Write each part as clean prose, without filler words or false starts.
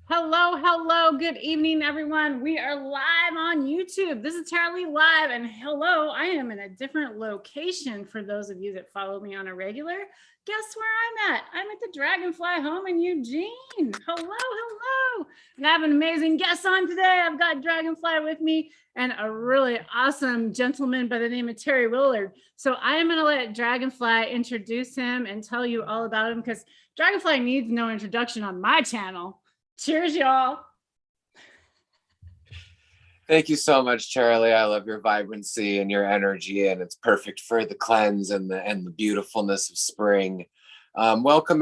Hello, hello, good evening, everyone. We are live on YouTube. This is Tara Lee Live, and hello, I am in a different location for those of you that follow me on a regular. Guess where I'm at? I'm at the DragonFly home in Eugene. Hello, hello. And I have an amazing guest on today. I've got DragonFly with me and a really awesome gentleman by the name of Terry Willard. So I am going to let DragonFly introduce him and tell you all about him because DragonFly needs no introduction on my channel. Cheers, y'all. Thank you so much, Charlie. I love your vibrancy and your energy, and it's perfect for the cleanse and the beautifulness of spring. Welcome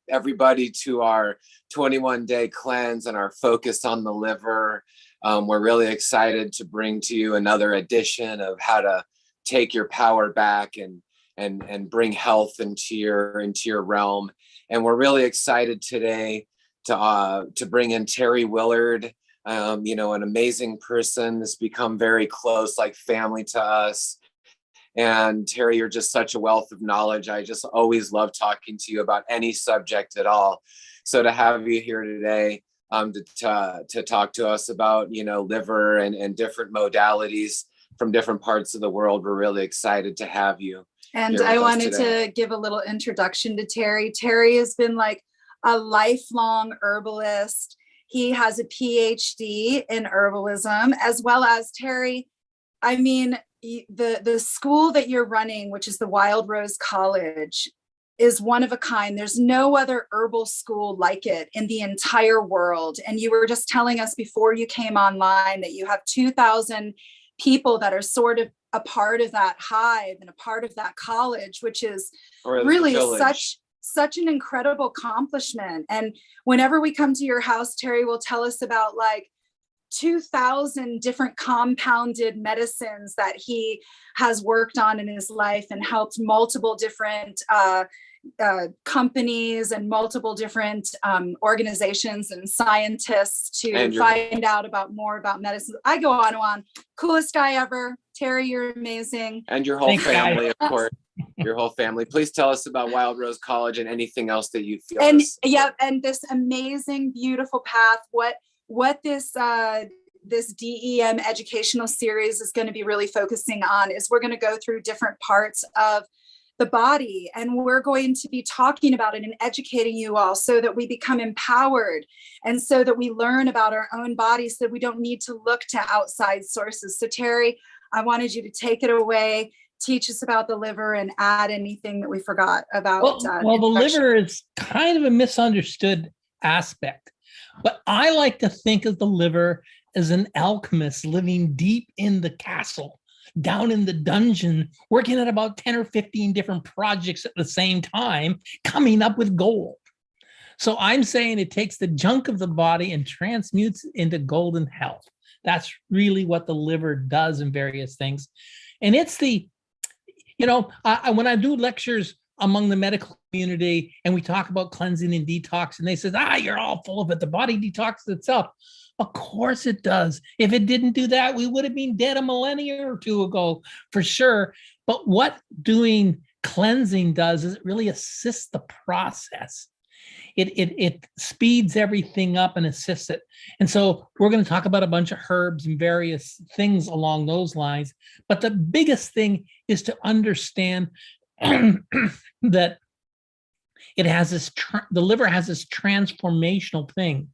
everybody to our 21-day cleanse and our focus on the liver. We're really excited to bring to you another edition of how to take your power back and bring health into your realm. And we're really excited today to bring in Terry Willard, an amazing person that's become very close, like family to us. And Terry, you're just such a wealth of knowledge. I just always love talking to you about any subject at all. So to have you here today to talk to us about, liver and different modalities from different parts of the world, we're really excited to have you. And I wanted to give a little introduction to Terry. Terry has been like a lifelong herbalist. He has a PhD in herbalism, as well as Terry. I mean, the school that you're running, which is the Wild Rose College, is one of a kind. There's no other herbal school like it in the entire world. And you were just telling us before you came online that you have 2,000 people that are sort of a part of that hive and a part of that college, which is really such an incredible accomplishment. And whenever we come to your house, Terry will tell us about like 2,000 different compounded medicines that he has worked on in his life and helped multiple different companies and multiple different organizations and scientists to find out more about medicine. I go on and on. Coolest guy ever. Terry, you're amazing. And your whole family, of course. Your whole family. Please tell us about Wild Rose College and anything else that you feel. And this amazing, beautiful path. What this DEM educational series is going to be really focusing on is we're going to go through different parts of the body, and we're going to be talking about it and educating you all so that we become empowered and so that we learn about our own bodies so that we don't need to look to outside sources. So Terry, I wanted you to take it away, teach us about the liver, and add anything that we forgot about. Well, the liver is kind of a misunderstood aspect, but I like to think of the liver as an alchemist living deep in the castle, down in the dungeon, working at about 10 or 15 different projects at the same time, coming up with gold. So I'm saying it takes the junk of the body and transmutes into golden health. That's really what the liver does in various things. And it's when I do lectures among the medical community and we talk about cleansing and detox, and they say, you're all full of it. The body detoxes itself. Of course it does. If it didn't do that, we would have been dead a millennia or two ago, for sure. But what doing cleansing does is it really assists the process. It speeds everything up and assists it. And so we're going to talk about a bunch of herbs and various things along those lines. But the biggest thing is to understand that it has the liver has this transformational thing.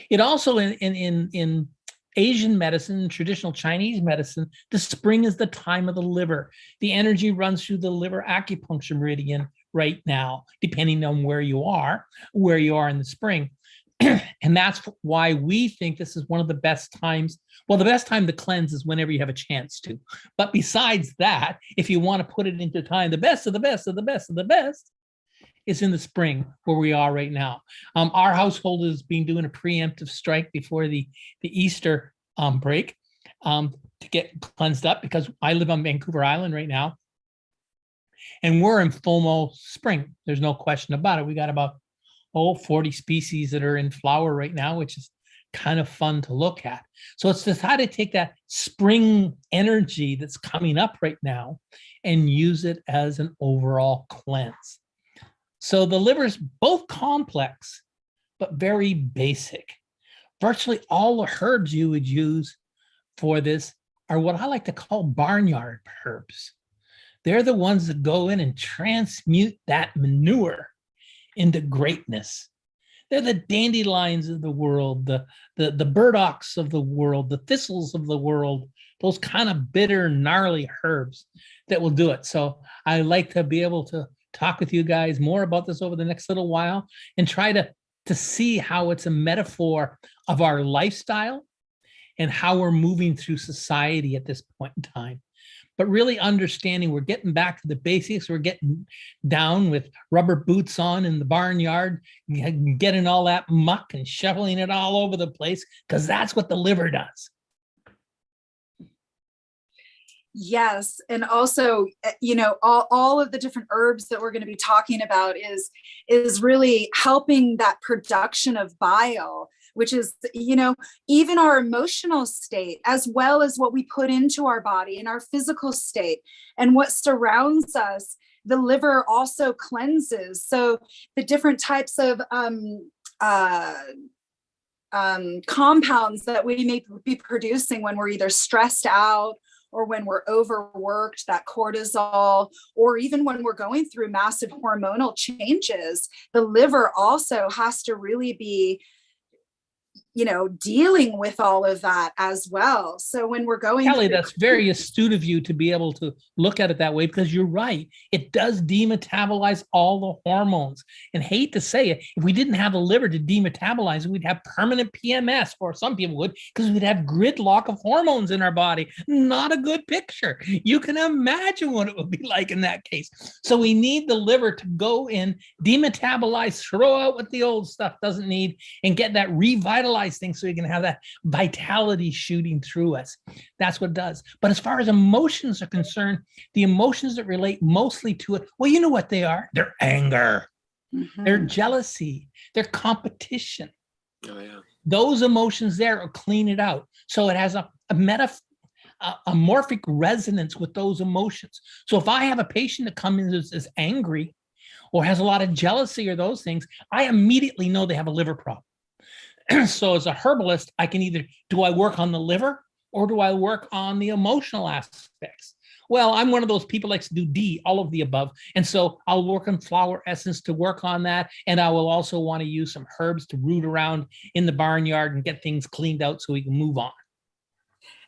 It also in Asian medicine, traditional Chinese medicine, the spring is the time of the liver. The energy runs through the liver acupuncture meridian right now, depending on where you are in the spring. And that's why we think this is one of the best times. Well, the best time to cleanse is whenever you have a chance to. But besides that, if you want to put it into time, the best of the best of the best of the best is in the spring, where we are right now. Our household has been doing a preemptive strike before the Easter break to get cleansed up, because I live on Vancouver Island right now. And we're in full spring. There's no question about it. We got about 40 species that are in flower right now, which is kind of fun to look at. So it's just how to take that spring energy that's coming up right now and use it as an overall cleanse. So the liver is both complex, but very basic. virtually all the herbs you would use for this are what I like to call barnyard herbs. They're the ones that go in and transmute that manure into greatness. They're the dandelions of the world, the burdocks of the world, the thistles of the world, those kind of bitter, gnarly herbs that will do it. So I like to be able to talk with you guys more about this over the next little while and try to see how it's a metaphor of our lifestyle and how we're moving through society at this point in time. But really understanding we're getting back to the basics. We're getting down with rubber boots on in the barnyard, getting all that muck and shoveling it all over the place, because that's what the liver does. Yes. And also, you know, all of the different herbs that we're going to be talking about is really helping that production of bile, which is, you know, even our emotional state, as well as what we put into our body and our physical state and what surrounds us. The liver also cleanses. So the different types of compounds that we may be producing when we're either stressed out or when we're overworked, that cortisol, or even when we're going through massive hormonal changes, the liver also has to really be, you know, dealing with all of that as well. So when we're going Kelly, that's very astute of you to be able to look at it that way, because you're right. It does demetabolize all the hormones. And hate to say it, if we didn't have the liver to demetabolize it, we'd have permanent PMS, or some people would, because we'd have gridlock of hormones in our body. Not a good picture. You can imagine what it would be like in that case. So we need the liver to go in, demetabolize, throw out what the old stuff doesn't need, and get that revitalized thing so you can have that vitality shooting through us. That's what it does. But as far as emotions are concerned, the emotions that relate mostly to it, well, you know what they are? They're anger, they're jealousy, they're competition. Oh, yeah. Those emotions there will clean it out. So it has a morphic resonance with those emotions. So if I have a patient that comes in as angry or has a lot of jealousy or those things, I immediately know they have a liver problem. So as a herbalist, I can either, do I work on the liver or do I work on the emotional aspects? Well, I'm one of those people that likes to do D, all of the above. And so I'll work on flower essence to work on that. And I will also want to use some herbs to root around in the barnyard and get things cleaned out so we can move on.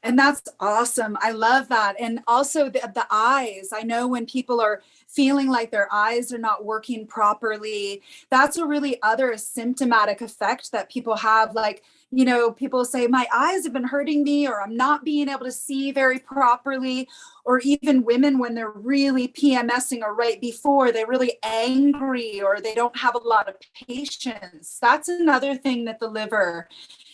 And that's awesome. I love that. And also the eyes. I know when people are feeling like their eyes are not working properly, that's a really other symptomatic effect that people have. Like, you know, people say, my eyes have been hurting me, or I'm not being able to see very properly. Or even women, when they're really PMSing or right before, they're really angry or they don't have a lot of patience. That's another thing that the liver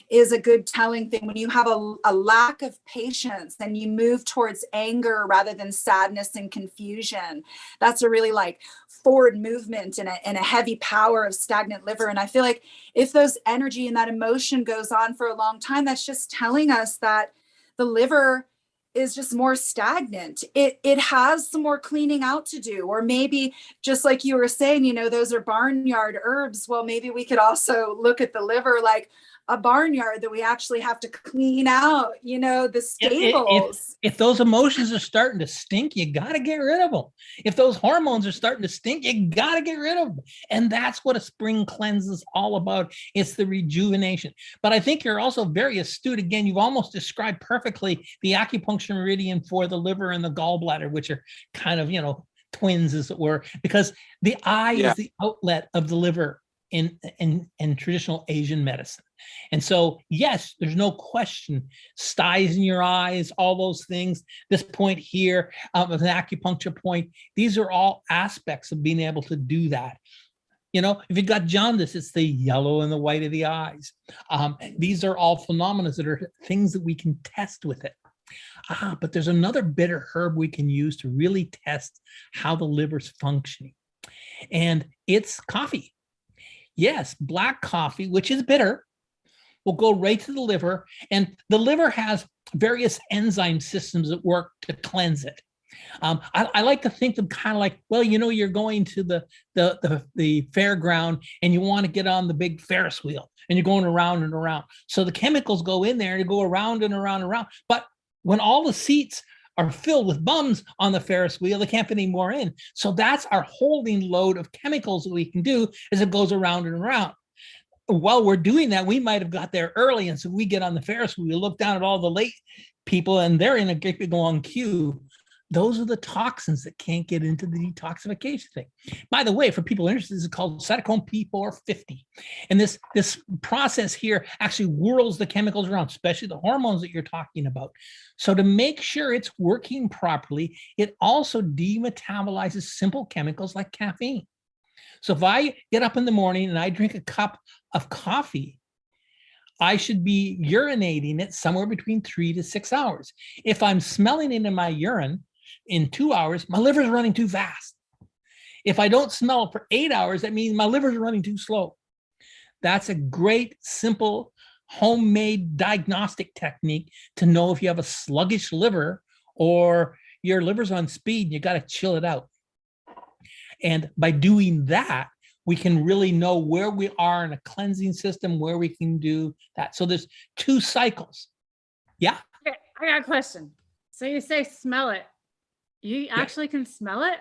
is a good telling thing. When you have a lack of patience and you move towards anger rather than sadness and confusion, that's a really like forward movement and a heavy power of stagnant liver. And I feel like if those energy and that emotion goes on for a long time, that's just telling us that the liver is just more stagnant. It has some more cleaning out to do. Or maybe just like you were saying, you know, those are barnyard herbs. Well, maybe we could also look at the liver like a barnyard that we actually have to clean out, you know, the stables. If those emotions are starting to stink, you got to get rid of them. If those hormones are starting to stink, you got to get rid of them. And that's what a spring cleanse is all about. It's the rejuvenation. But I think you're also very astute. Again, you've almost described perfectly the acupuncture meridian for the liver and the gallbladder, which are kind of, you know, twins, as it were, because the eye is the outlet of the liver in traditional Asian medicine. And so, yes, there's no question, styes in your eyes, all those things, this point here, an acupuncture point, these are all aspects of being able to do that. You know, if you've got jaundice, it's the yellow and the white of the eyes. These are all phenomena that are things that we can test with it. But there's another bitter herb we can use to really test how the liver's functioning. And it's coffee. Yes, black coffee, which is bitter, will go right to the liver. And the liver has various enzyme systems that work to cleanse it. I like to think of kind of like, well, you're going to the fairground and you want to get on the big Ferris wheel and you're going around and around. So the chemicals go in there and go around and around and around. But when all the seats are filled with bums on the Ferris wheel, they can't fit any more in. So that's our holding load of chemicals that we can do as it goes around and around. While we're doing that, we might have got there early. And so we get on the Ferris wheel, look down at all the late people and they're in a big long queue. Those are the toxins that can't get into the detoxification thing. By the way, for people interested, this is called cytochrome P450. And this process here actually whirls the chemicals around, especially the hormones that you're talking about. So to make sure it's working properly, it also demetabolizes simple chemicals like caffeine. So if I get up in the morning and I drink a cup of coffee, I should be urinating it somewhere between 3 to 6 hours. If I'm smelling it in my urine in 2 hours, my liver's running too fast. If I don't smell it for 8 hours, that means my liver's running too slow. That's a great, simple, homemade diagnostic technique to know if you have a sluggish liver or your liver's on speed and you got to chill it out. And by doing that, we can really know where we are in a cleansing system, where we can do that. So there's 2 cycles. Yeah. Okay, I got a question. So you say smell it. You actually can smell it?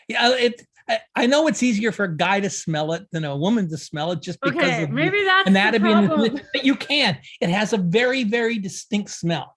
Yeah, I know it's easier for a guy to smell it than a woman to smell it just because of maybe that's anatomy. the problem. But you can. It has a very, very distinct smell.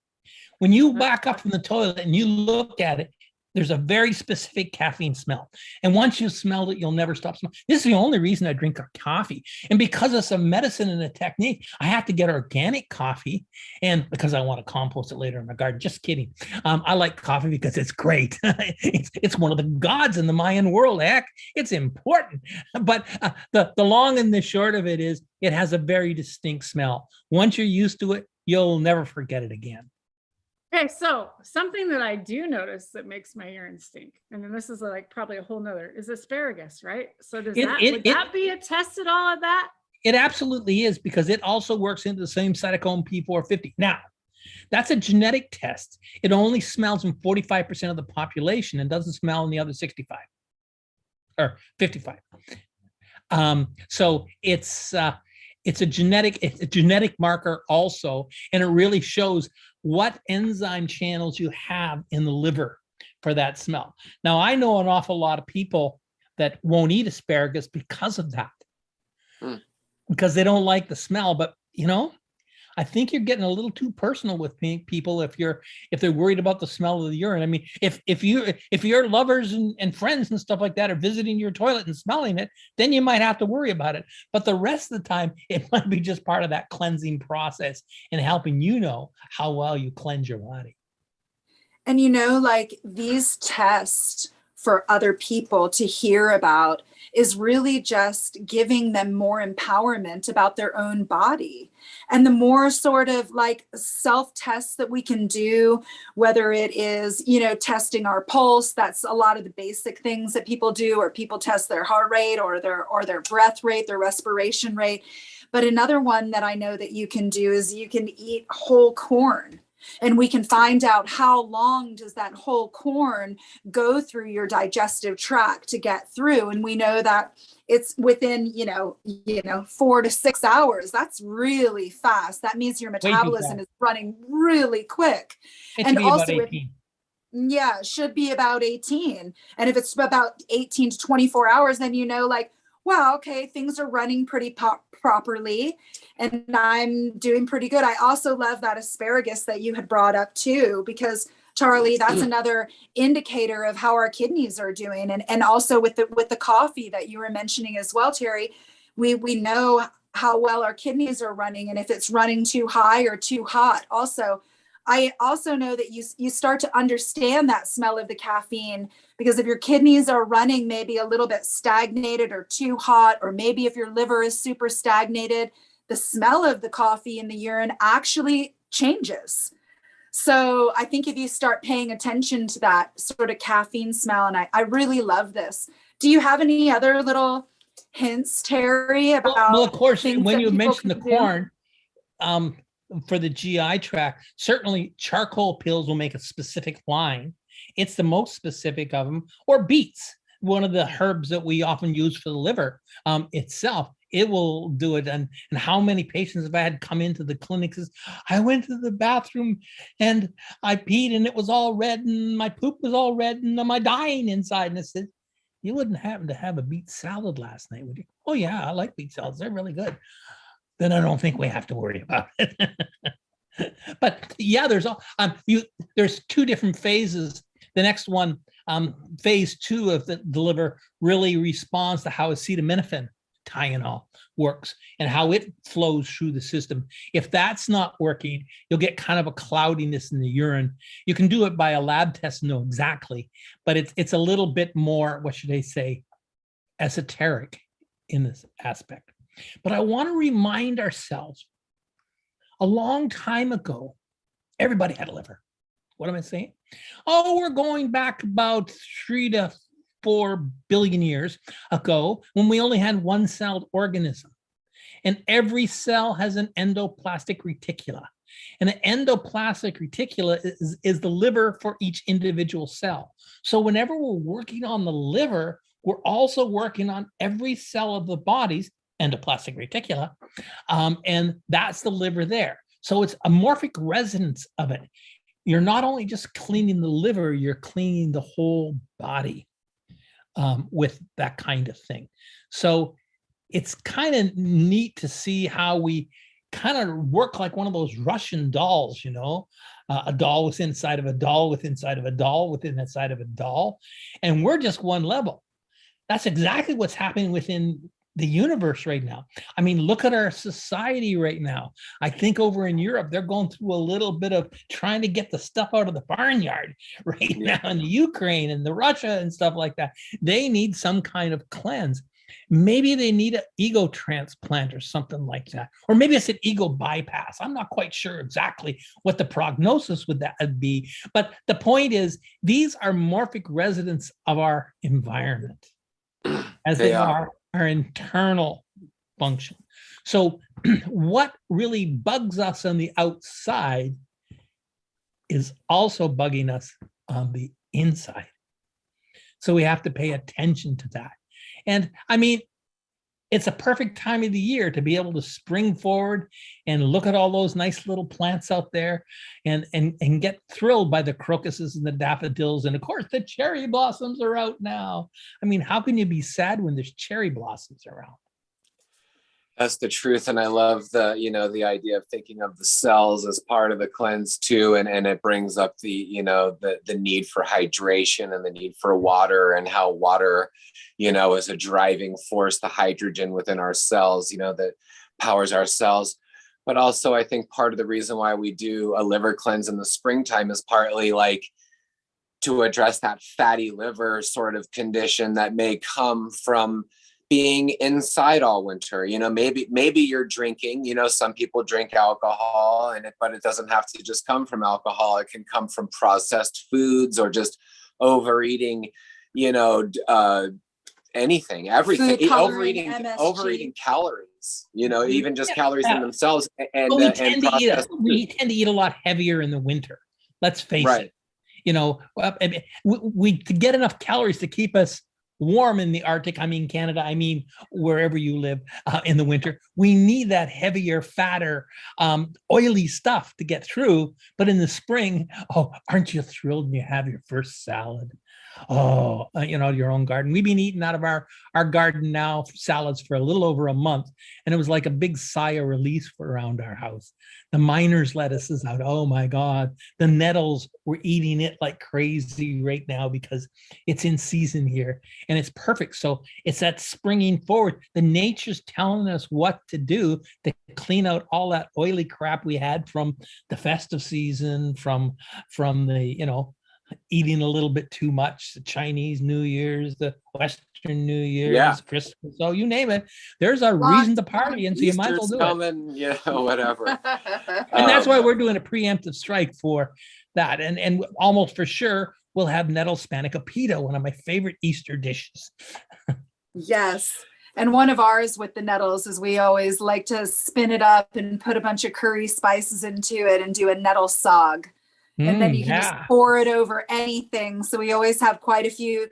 When you back up from the toilet and you look at it, there's a very specific caffeine smell. And once you smelled it, you'll never stop smelling. This is the only reason I drink coffee. And because it's a medicine and a technique, I have to get organic coffee. And because I want to compost it later in my garden, just kidding. I like coffee because it's great. It's one of the gods in the Mayan world. Heck, it's important. But the long and the short of it is it has a very distinct smell. Once you're used to it, you'll never forget it again. Okay, so something that I do notice that makes my urine stink, and then this is like probably a whole nother, is asparagus, right? So would that be a test at all of that? It absolutely is, because it also works into the same cytochrome P450. Now, that's a genetic test. It only smells in 45% of the population and doesn't smell in the other 65 or 55. So it's a genetic marker also, and it really shows what enzyme channels you have in the liver for that smell. Now, I know an awful lot of people that won't eat asparagus because of that, because they don't like the smell. But I think you're getting a little too personal with people if they're worried about the smell of the urine. I mean, if your lovers and friends and stuff like that are visiting your toilet and smelling it, then you might have to worry about it. But the rest of the time, it might be just part of that cleansing process and helping you know how well you cleanse your body. And like these tests for other people to hear about is really just giving them more empowerment about their own body. And the more sort of like self-tests that we can do, whether it is, testing our pulse, that's a lot of the basic things that people do, or people test their heart rate or their breath rate, their respiration rate. But another one that I know that you can do is you can eat whole corn. And we can find out how long does that whole corn go through your digestive tract to get through. And we know that it's within, 4 to 6 hours. That's really fast. That means your metabolism is running really quick. And also, it should be about 18. And if it's about 18 to 24 hours, then wow, okay, things are running pretty properly and I'm doing pretty good. I also love that asparagus that you had brought up too, because Charlie, that's another indicator of how our kidneys are doing. And also with the coffee that you were mentioning as well, Terry, we know how well our kidneys are running and if it's running too high or too hot. Also, I also know that you start to understand that smell of the caffeine, because if your kidneys are running maybe a little bit stagnated or too hot, or maybe if your liver is super stagnated, the smell of the coffee in the urine actually changes. So I think if you start paying attention to that sort of caffeine smell, and I really love this. Do you have any other little hints, Terry, about? Well, of course, when you mentioned the corn, for the GI tract, certainly charcoal pills will make a specific line. It's the most specific of them. Or beets, one of the herbs that we often use for the liver itself. It will do it. And how many patients have I had come into the clinic says, I went to the bathroom and I peed and it was all red and my poop was all red and am I dying inside? And I said, you wouldn't happen to have a beet salad last night, would you? Oh yeah, I like beet salads. They're really good. Then I don't think we have to worry about it. But yeah, there's two different phases. The next one, phase 2 of the liver really responds to how acetaminophen, Tylenol, works and how it flows through the system. If that's not working, you'll get kind of a cloudiness in the urine. You can do it by a lab test and know exactly, but it's a little bit more, what should I say, esoteric in this aspect. But I want to remind ourselves, a long time ago, everybody had a liver. What am I saying? Oh, we're going back about 3 to 4 billion years ago when we only had one-celled organism. And every cell has an endoplasmic reticula. And an endoplasmic reticula is the liver for each individual cell. So whenever we're working on the liver, we're also working on every cell of the body's endoplasmic reticula. And that's the liver there. So it's a morphic resonance of it. You're not only just cleaning the liver, you're cleaning the whole body with that kind of thing. So it's kind of neat to see how we kind of work like one of those Russian dolls, you know, a doll within inside of a doll within inside of a doll within inside of a doll. And we're just one level. That's exactly what's happening within the universe right now. I mean, look at our society right now. I think over in Europe, they're going through a little bit of trying to get the stuff out of the barnyard right now in the Ukraine and the Russia and stuff like that. They need some kind of cleanse. Maybe they need an ego transplant or something like that. Or maybe it's an ego bypass. I'm not quite sure exactly what the prognosis would that be. But the point is, these are morphic residents of our environment as they are our internal function. So what really bugs us on the outside is also bugging us on the inside. So we have to pay attention to that. And I mean, it's a perfect time of the year to be able to spring forward and look at all those nice little plants out there and get thrilled by the crocuses and the daffodils. And of course, the cherry blossoms are out now. I mean, how can you be sad when there's cherry blossoms around? That's the truth. And I love the idea of thinking of the cells as part of the cleanse too. And it brings up the need for hydration and the need for water, and how water, is a driving force, the hydrogen within our cells, that powers our cells. But also I think part of the reason why we do a liver cleanse in the springtime is partly like to address that fatty liver sort of condition that may come from being inside all winter. Maybe you're drinking, some people drink alcohol but it doesn't have to just come from alcohol. It can come from processed foods or just overeating, anything, everything, overeating calories, even just calories in themselves. And we tend to eat a lot heavier in the winter. Let's face it. We to get enough calories to keep us warm in the Arctic, I mean Canada, I mean wherever you live in the winter, we need that heavier, fatter, oily stuff to get through. But in the spring, aren't you thrilled when you have your first salad? Your own garden. We've been eating out of our garden now, salads, for a little over a month, and it was like a big sigh of release for around our house. The miner's lettuce is out. Oh my God. The nettles, we're eating it like crazy right now because it's in season here and it's perfect. So it's that springing forward. The nature's telling us what to do to clean out all that oily crap we had from the festive season, from the, eating a little bit too much, the Chinese New Year's, the Western New Year's, Christmas, so you name it. There's a reason to party, and so you might as well do it. Whatever. And that's why we're doing a preemptive strike for that. And almost for sure, we'll have nettle spanakopita, one of my favorite Easter dishes. Yes. And one of ours with the nettles is we always like to spin it up and put a bunch of curry spices into it and do a nettle sog. And then you can just pour it over anything. So we always have quite a few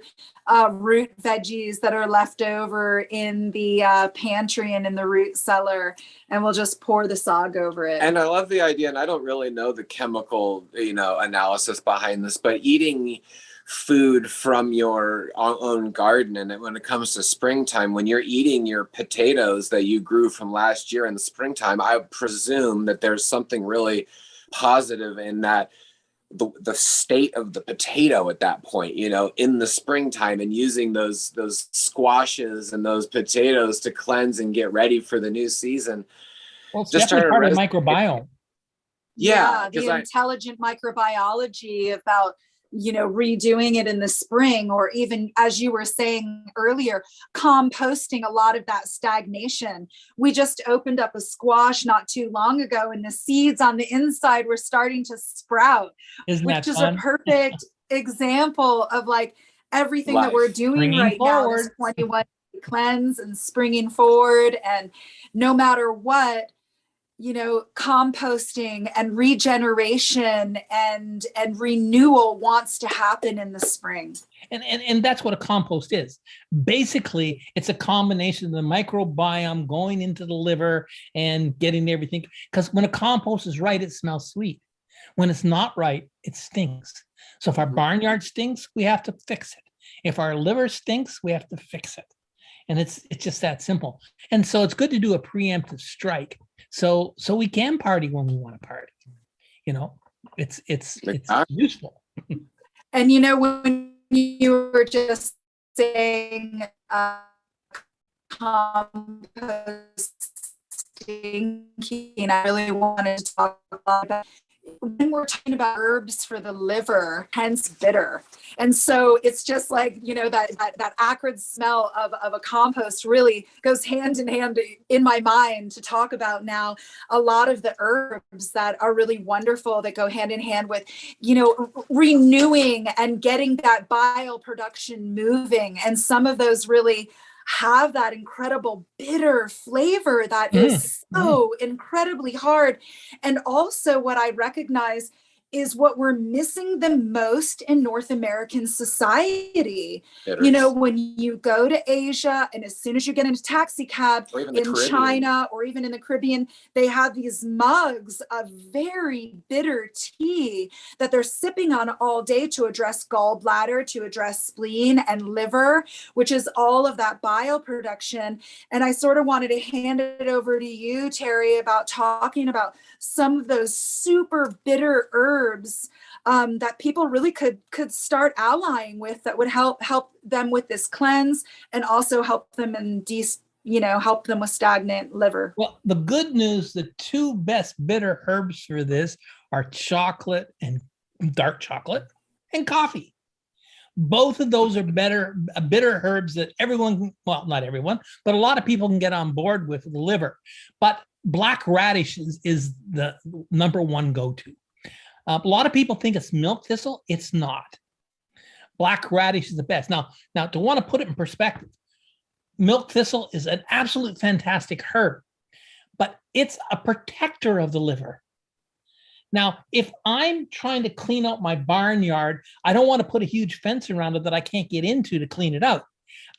root veggies that are left over in the pantry and in the root cellar, and we'll just pour the sog over it. And I love the idea, and I don't really know the chemical, analysis behind this, but eating food from your own garden, and when it comes to springtime, when you're eating your potatoes that you grew from last year in the springtime, I presume that there's something really positive in that. The state of the potato at that point, in the springtime, and using those squashes and those potatoes to cleanse and get ready for the new season. Well, it's definitely part of microbiome. Yeah, the intelligent microbiology about redoing it in the spring, or even, as you were saying earlier, composting a lot of that stagnation. We just opened up a squash not too long ago, and the seeds on the inside were starting to sprout, which is a perfect example of like everything that we're doing right now, this 21 cleanse and springing forward. And no matter what, composting and regeneration and renewal wants to happen in the spring. And that's what a compost is. Basically, it's a combination of the microbiome going into the liver and getting everything. Because when a compost is right, it smells sweet. When it's not right, it stinks. So if our barnyard stinks, we have to fix it. If our liver stinks, we have to fix it. And it's just that simple. And so it's good to do a preemptive strike. So we can party when we want to party. It's useful. And when you were just saying composting, I really wanted to talk about when we're talking about herbs for the liver, hence bitter. And so it's just like, that acrid smell of a compost really goes hand in hand in my mind to talk about now a lot of the herbs that are really wonderful that go hand in hand with, renewing and getting that bile production moving. And some of those really have that incredible bitter flavor that is so incredibly hard. And also what I recognize is what we're missing the most in North American society. When you go to Asia, and as soon as you get into taxi cab in China or even in the Caribbean, they have these mugs of very bitter tea that they're sipping on all day to address gallbladder, to address spleen and liver, which is all of that bile production. And I sort of wanted to hand it over to you, Terry, about talking about some of those super bitter herbs that people really could start allying with, that would help them with this cleanse and also help them help them with stagnant liver. Well, the good news, the two best bitter herbs for this are chocolate and dark chocolate and coffee. Both of those are bitter herbs that everyone, well, not everyone, but a lot of people can get on board with the liver. But black radish is the number one go-to. A lot of people think it's milk thistle. It's not. Black radish is the best. Now, to want to put it in perspective, milk thistle is an absolute fantastic herb, but it's a protector of the liver. Now, if I'm trying to clean out my barnyard, I don't want to put a huge fence around it that I can't get into to clean it out.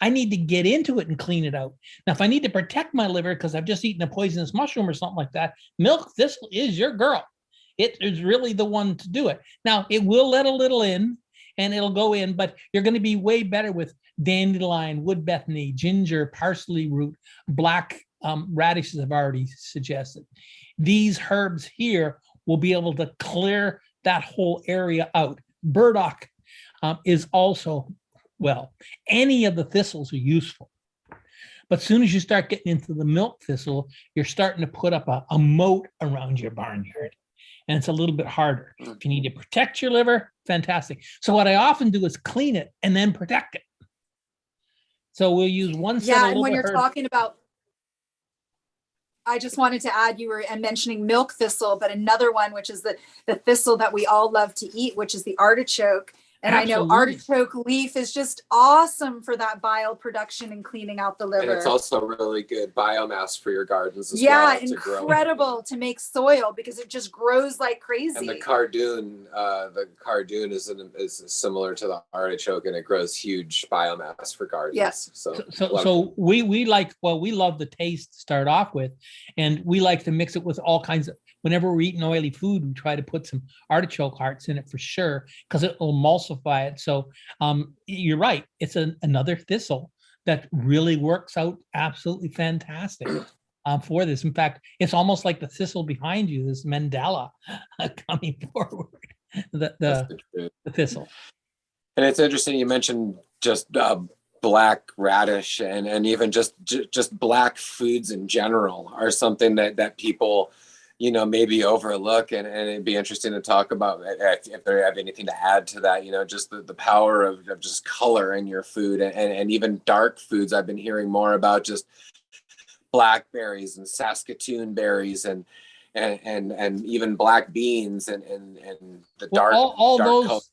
I need to get into it and clean it out. Now, if I need to protect my liver because I've just eaten a poisonous mushroom or something like that, milk thistle is your girl. It is really the one to do it. Now, it will let a little in and it'll go in, but you're going to be way better with dandelion, wood bethany, ginger, parsley root, black radishes I've already suggested. These herbs here will be able to clear that whole area out. Burdock is also, well, any of the thistles are useful. But as soon as you start getting into the milk thistle, you're starting to put up a moat around your barnyard. And it's a little bit harder. If you need to protect your liver, fantastic. So what I often do is clean it and then protect it. So we'll use one set of Yeah, and when you're talking about, I just wanted to add, you were mentioning milk thistle, but another one, which is the thistle that we all love to eat, which is the artichoke. And Absolutely. I know artichoke leaf is just awesome for that bile production and cleaning out the liver. And it's also really good biomass for your gardens as well. Yeah, to grow. incredible to make soil because it just grows like crazy. And the cardoon is similar to the artichoke, and it grows huge biomass for gardens. Yes. So we like, well, we love the taste to start off with, and we like to mix it with all kinds of, whenever we're eating oily food, we try to put some artichoke hearts in it for sure, because it will emulsify it. So you're right. It's another thistle that really works out absolutely fantastic for this. In fact, it's almost like the thistle behind you, this Mandela coming forward, the thistle. And it's interesting, you mentioned just black radish and even just black foods in general are something that people, maybe overlook, and it'd be interesting to talk about if they have anything to add to that, just the power of just color in your food, and even dark foods. I've been hearing more about just blackberries and Saskatoon berries and even black beans and the dark, all dark those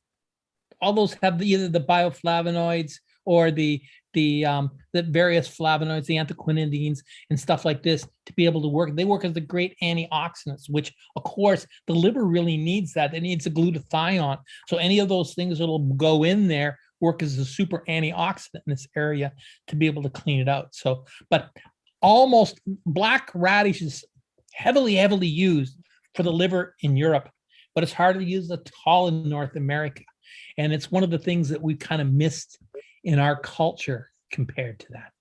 all those have either the bioflavonoids or the various flavonoids, the anthocyanidins and stuff like this to be able to work. They work as the great antioxidants, which of course the liver really needs that. It needs a glutathione. So any of those things that'll go in there work as a super antioxidant in this area to be able to clean it out. So, but almost black radish is heavily used for the liver in Europe, but it's hardly used at all in North America. And it's one of the things that we kind of missed in our culture compared to that.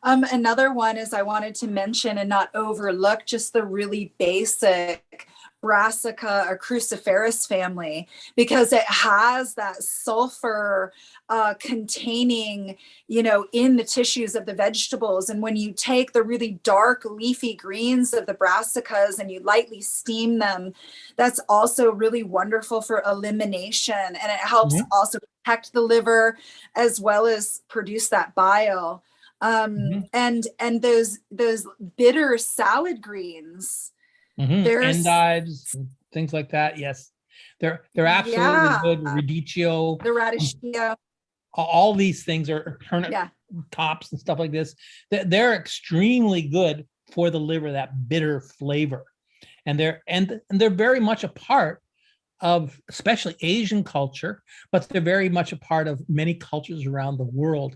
Another one is I wanted to mention and not overlook just the really basic Brassica or cruciferous family, because it has that sulfur containing, in the tissues of the vegetables. And when you take the really dark leafy greens of the brassicas and you lightly steam them, that's also really wonderful for elimination. And it helps also protect the liver as well as produce that bile. And those bitter salad greens, there's endives, things like that. Yes, they're absolutely good. Radicchio, the radicchio, all these things are turnip tops and stuff like this. They're extremely good for the liver, that bitter flavor, and they're very much a part of especially Asian culture, but they're very much a part of many cultures around the world.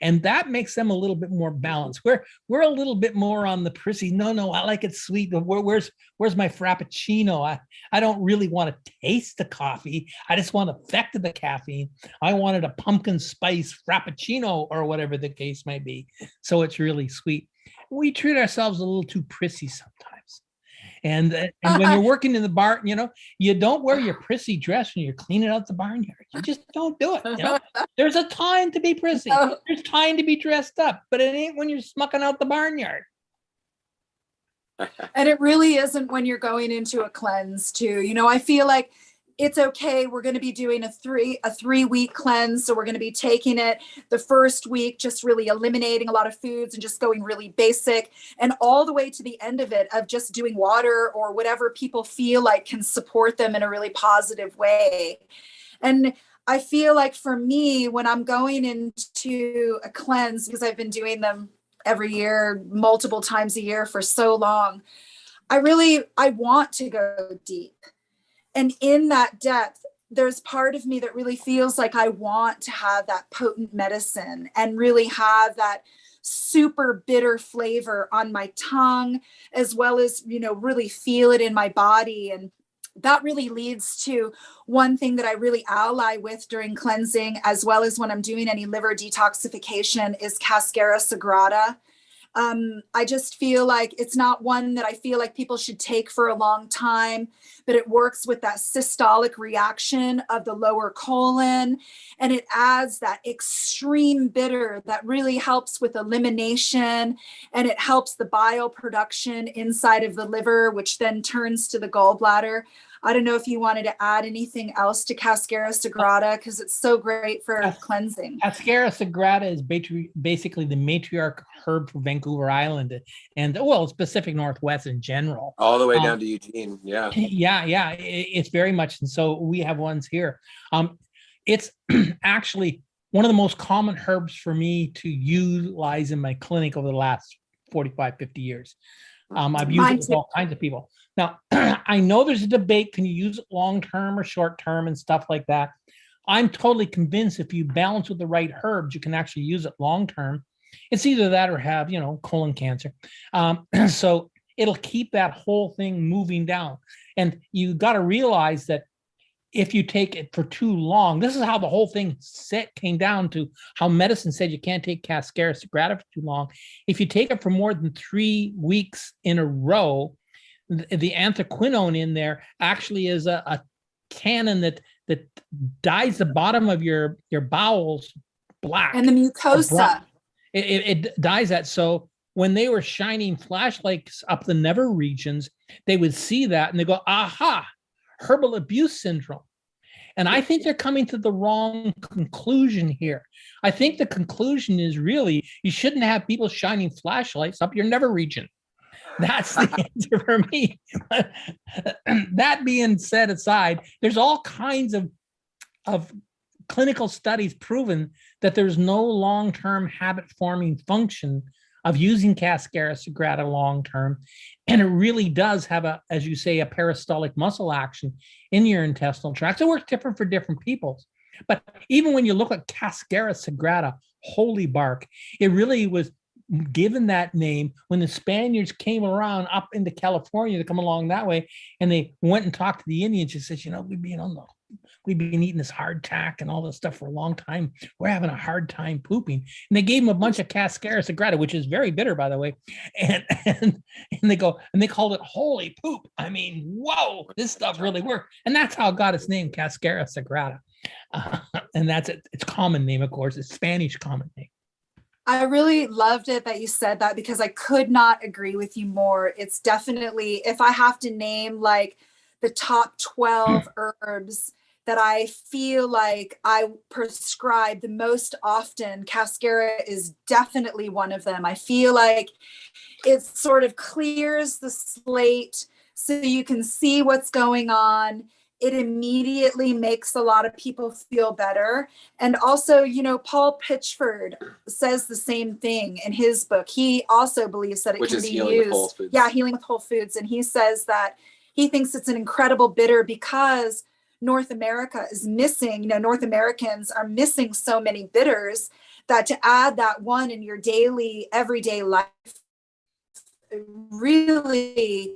And that makes them a little bit more balanced. We're a little bit more on the prissy. No, I like it sweet. Where's my frappuccino? I don't really want to taste the coffee. I just want the effect of the caffeine. I wanted a pumpkin spice frappuccino or whatever the case may be. So it's really sweet. We treat ourselves a little too prissy sometimes. And when you're working in the barn, you don't wear your prissy dress when you're cleaning out the barnyard. You just don't do it. There's a time to be prissy. There's time to be dressed up, but it ain't when you're smucking out the barnyard. And it really isn't when you're going into a cleanse too. I feel like it's okay. We're going to be doing a 3-week cleanse. So we're going to be taking it the first week, just really eliminating a lot of foods and just going really basic, and all the way to the end of it of just doing water or whatever people feel like can support them in a really positive way. And I feel like for me, when I'm going into a cleanse, because I've been doing them every year, multiple times a year for so long, I want to go deep. And in that depth, there's part of me that really feels like I want to have that potent medicine and really have that super bitter flavor on my tongue, as well as, really feel it in my body. And that really leads to one thing that I really ally with during cleansing, as well as when I'm doing any liver detoxification, is Cascara sagrada. I just feel like it's not one that I feel like people should take for a long time, but it works with that systolic reaction of the lower colon, and it adds that extreme bitter that really helps with elimination, and it helps the bile production inside of the liver, which then turns to the gallbladder. I don't know if you wanted to add anything else to Cascara sagrada, because it's so great for cleansing. Cascara sagrada is basically the matriarch herb for Vancouver Island and, it's Pacific Northwest in general. All the way down to Eugene. Yeah. Yeah. It's very much. And so we have ones here. It's actually one of the most common herbs for me to utilize in my clinic over the last 45, 50 years. I've used it with all kinds of people. Now, I know there's a debate, can you use it long-term or short-term and stuff like that? I'm totally convinced if you balance with the right herbs, you can actually use it long-term. It's either that or have, colon cancer. So it'll keep that whole thing moving down. And you got to realize that if you take it for too long, this is how the whole thing came down to how medicine said you can't take Cascara sagrada for too long. If you take it for more than 3 weeks in a row, the anthraquinone in there actually is a tannin that dyes the bottom of your bowels black. And the mucosa. It dyes that. So when they were shining flashlights up the nether regions, they would see that and they go, aha, herbal abuse syndrome. And I think they're coming to the wrong conclusion here. I think the conclusion is really you shouldn't have people shining flashlights up your nether region. That's the answer for me. That being said aside, there's all kinds of clinical studies proven that there's no long-term habit-forming function of using Cascara sagrada long-term. And it really does have as you say, a peristaltic muscle action in your intestinal tract. It works different for different people. But even when you look at Cascara sagrada, holy bark, it really was given that name when the Spaniards came around up into California to come along that way, and they went and talked to the Indians and said, we've been eating this hardtack and all this stuff for a long time. We're having a hard time pooping. And they gave them a bunch of Cascara sagrada, which is very bitter, by the way. And they called it holy poop. I mean, whoa, this stuff really worked. And that's how it got its name, Cascara sagrada. And that's its common name, of course, it's Spanish common name. I really loved it that you said that because I could not agree with you more. It's definitely, if I have to name like the top 12 herbs that I feel like I prescribe the most often, Cascara is definitely one of them. I feel like it sort of clears the slate so you can see what's going on. It immediately makes a lot of people feel better. And also, Paul Pitchford says the same thing in his book. He also believes that it can be used. Yeah, Healing with Whole Foods. And he says that he thinks it's an incredible bitter because North America is missing, North Americans are missing so many bitters that to add that one in your daily, everyday life really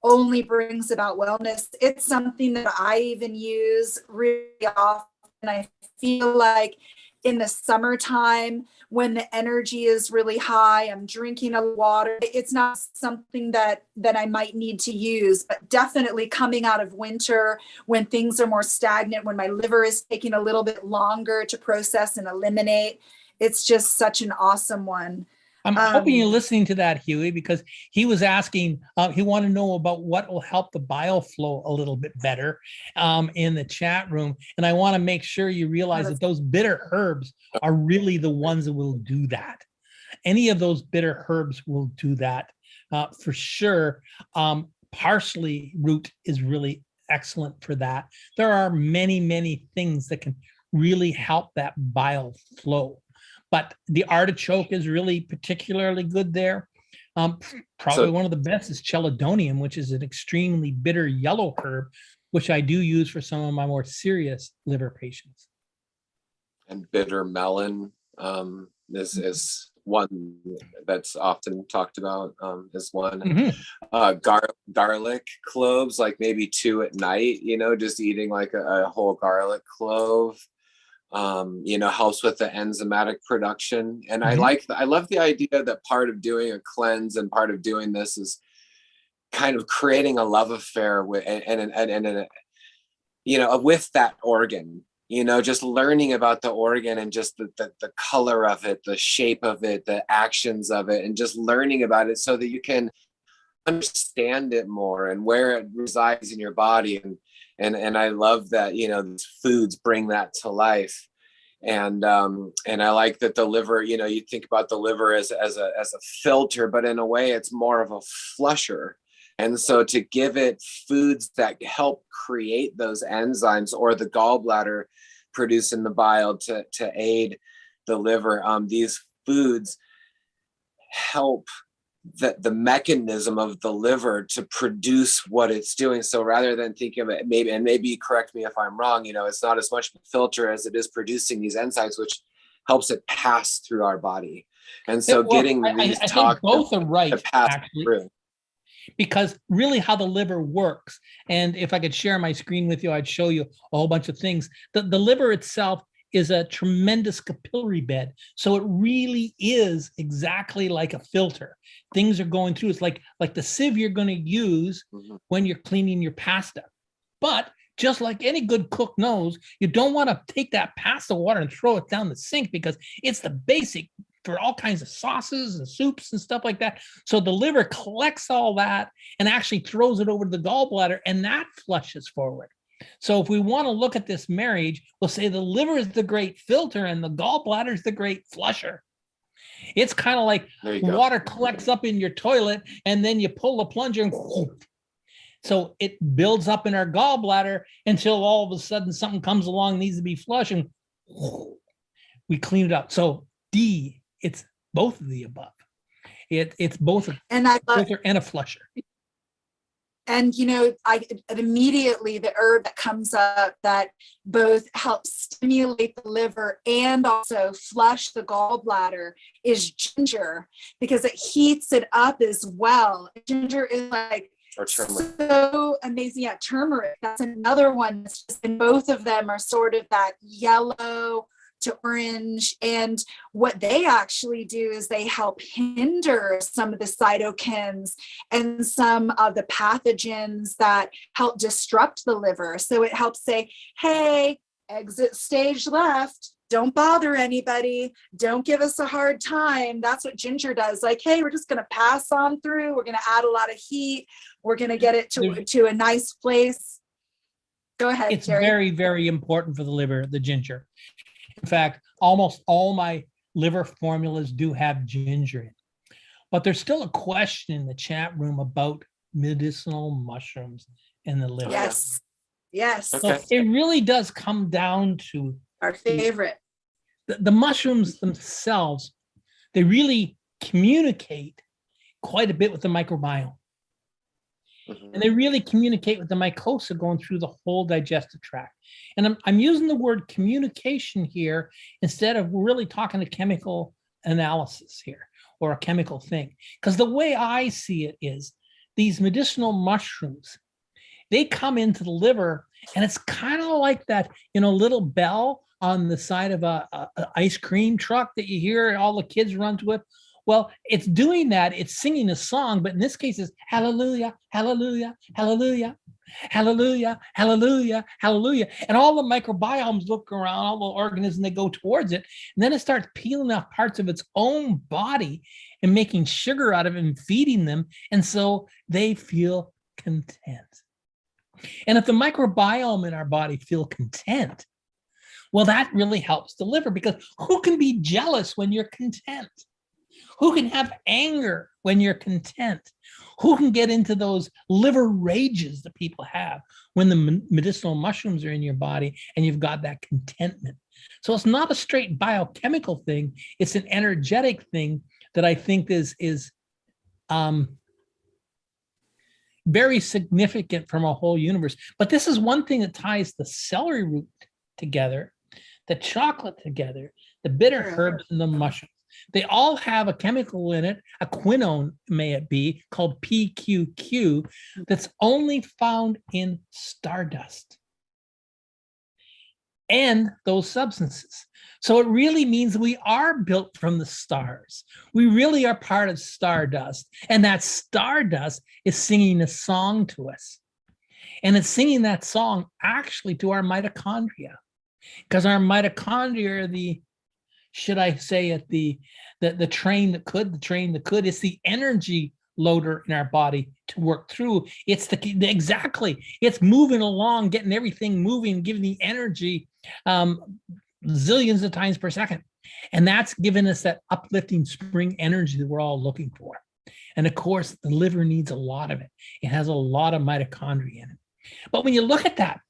only brings about wellness. It's something that I even use really often. I feel like in the summertime, when the energy is really high, I'm drinking a lot of water. It's not something that I might need to use, but definitely coming out of winter when things are more stagnant, when my liver is taking a little bit longer to process and eliminate, it's just such an awesome one. I'm hoping you're listening to that, Huey, because he was asking, he wanted to know about what will help the bile flow a little bit better in the chat room. And I want to make sure you realize that those bitter herbs are really the ones that will do that. Any of those bitter herbs will do that for sure. Parsley root is really excellent for that. There are many, many things that can really help that bile flow. But the artichoke is really particularly good there. Probably one of the best is chelidonium, which is an extremely bitter yellow herb, which I do use for some of my more serious liver patients. And bitter melon is one that's often talked about as one. Mm-hmm. Garlic cloves, like maybe 2 at night, just eating like a whole garlic clove. Helps with the enzymatic production. And mm-hmm. I love the idea that part of doing a cleanse and part of doing this is kind of creating a love affair with with that organ, just learning about the organ and just the color of it, the shape of it, the actions of it, and just learning about it so that you can understand it more and where it resides in your body. And I love that, these foods bring that to life. And I like that the liver, you think about the liver as a filter, but in a way it's more of a flusher. And so to give it foods that help create those enzymes, or the gallbladder producing the bile to aid the liver. These foods help the mechanism of the liver to produce what it's doing. So rather than thinking of it, maybe correct me if I'm wrong, it's not as much of a filter as it is producing these enzymes, which helps it pass through our body. And so getting these I think both are right, to pass actually, through. Because really how the liver works, and if I could share my screen with you, I'd show you a whole bunch of things. The liver itself is a tremendous capillary bed. So it really is exactly like a filter. Things are going through. It's like the sieve you're going to use when you're cleaning your pasta. But just like any good cook knows, you don't want to take that pasta water and throw it down the sink, because it's the basic for all kinds of sauces and soups and stuff like that. So the liver collects all that and actually throws it over to the gallbladder, and that flushes forward. So if we want to look at this marriage, we'll say the liver is the great filter and the gallbladder is the great flusher. It's kind of like water collects up in your toilet and then you pull the plunger and whoop. So it builds up in our gallbladder until all of a sudden something comes along, needs to be flushed, and whoop, we clean it up. So D, it's both of the above. It's both a filter and a flusher. And, I immediately, the herb that comes up that both helps stimulate the liver and also flush the gallbladder is ginger, because it heats it up as well. Ginger is like so amazing. Yeah, turmeric. That's another one. And both of them are sort of that yellow to orange, and what they actually do is they help hinder some of the cytokines and some of the pathogens that help disrupt the liver. So it helps say, hey, exit stage left, don't bother anybody, don't give us a hard time. That's what ginger does. Like, hey, we're just going to pass on through, we're going to add a lot of heat, we're going to get it to a nice place. Go ahead, It's Jerry. very, very important for the liver, the ginger. In fact, almost all my liver formulas do have ginger in. But there's still a question in the chat room about medicinal mushrooms in the liver. Yes. Yes. So it really does come down to our favorite. The mushrooms themselves. They really communicate quite a bit with the microbiome. And they really communicate with the mucosa going through the whole digestive tract. And I'm using the word communication here instead of really talking to chemical analysis here or a chemical thing. Because the way I see it is these medicinal mushrooms, they come into the liver, and it's kind of like that, little bell on the side of a ice cream truck that you hear all the kids run to it. Well, it's doing that. It's singing a song, but in this case, it's hallelujah, hallelujah, hallelujah, hallelujah, hallelujah, hallelujah. And all the microbiomes look around, all the organisms, they go towards it. And then it starts peeling off parts of its own body and making sugar out of it and feeding them. And so they feel content. And if the microbiome in our body feel content, well, that really helps the liver, because who can be jealous when you're content? Who can have anger when you're content? Who can get into those liver rages that people have when the medicinal mushrooms are in your body and you've got that contentment? So it's not a straight biochemical thing. It's an energetic thing that I think is very significant from a whole universe. But this is one thing that ties the celery root together, the chocolate together, the bitter herbs, and the mushrooms. They all have a chemical in it, a quinone may it be, called PQQ, that's only found in stardust and those substances. So it really means we are built from the stars. We really are part of stardust. And that stardust is singing a song to us. And it's singing that song actually to our mitochondria, because our mitochondria are the, should I say it, the train that could, it's the energy loader in our body to work through. It's exactly, it's moving along, getting everything moving, giving the energy zillions of times per second. And that's giving us that uplifting spring energy that we're all looking for. And of course, the liver needs a lot of it. It has a lot of mitochondria in it. But when you look at that,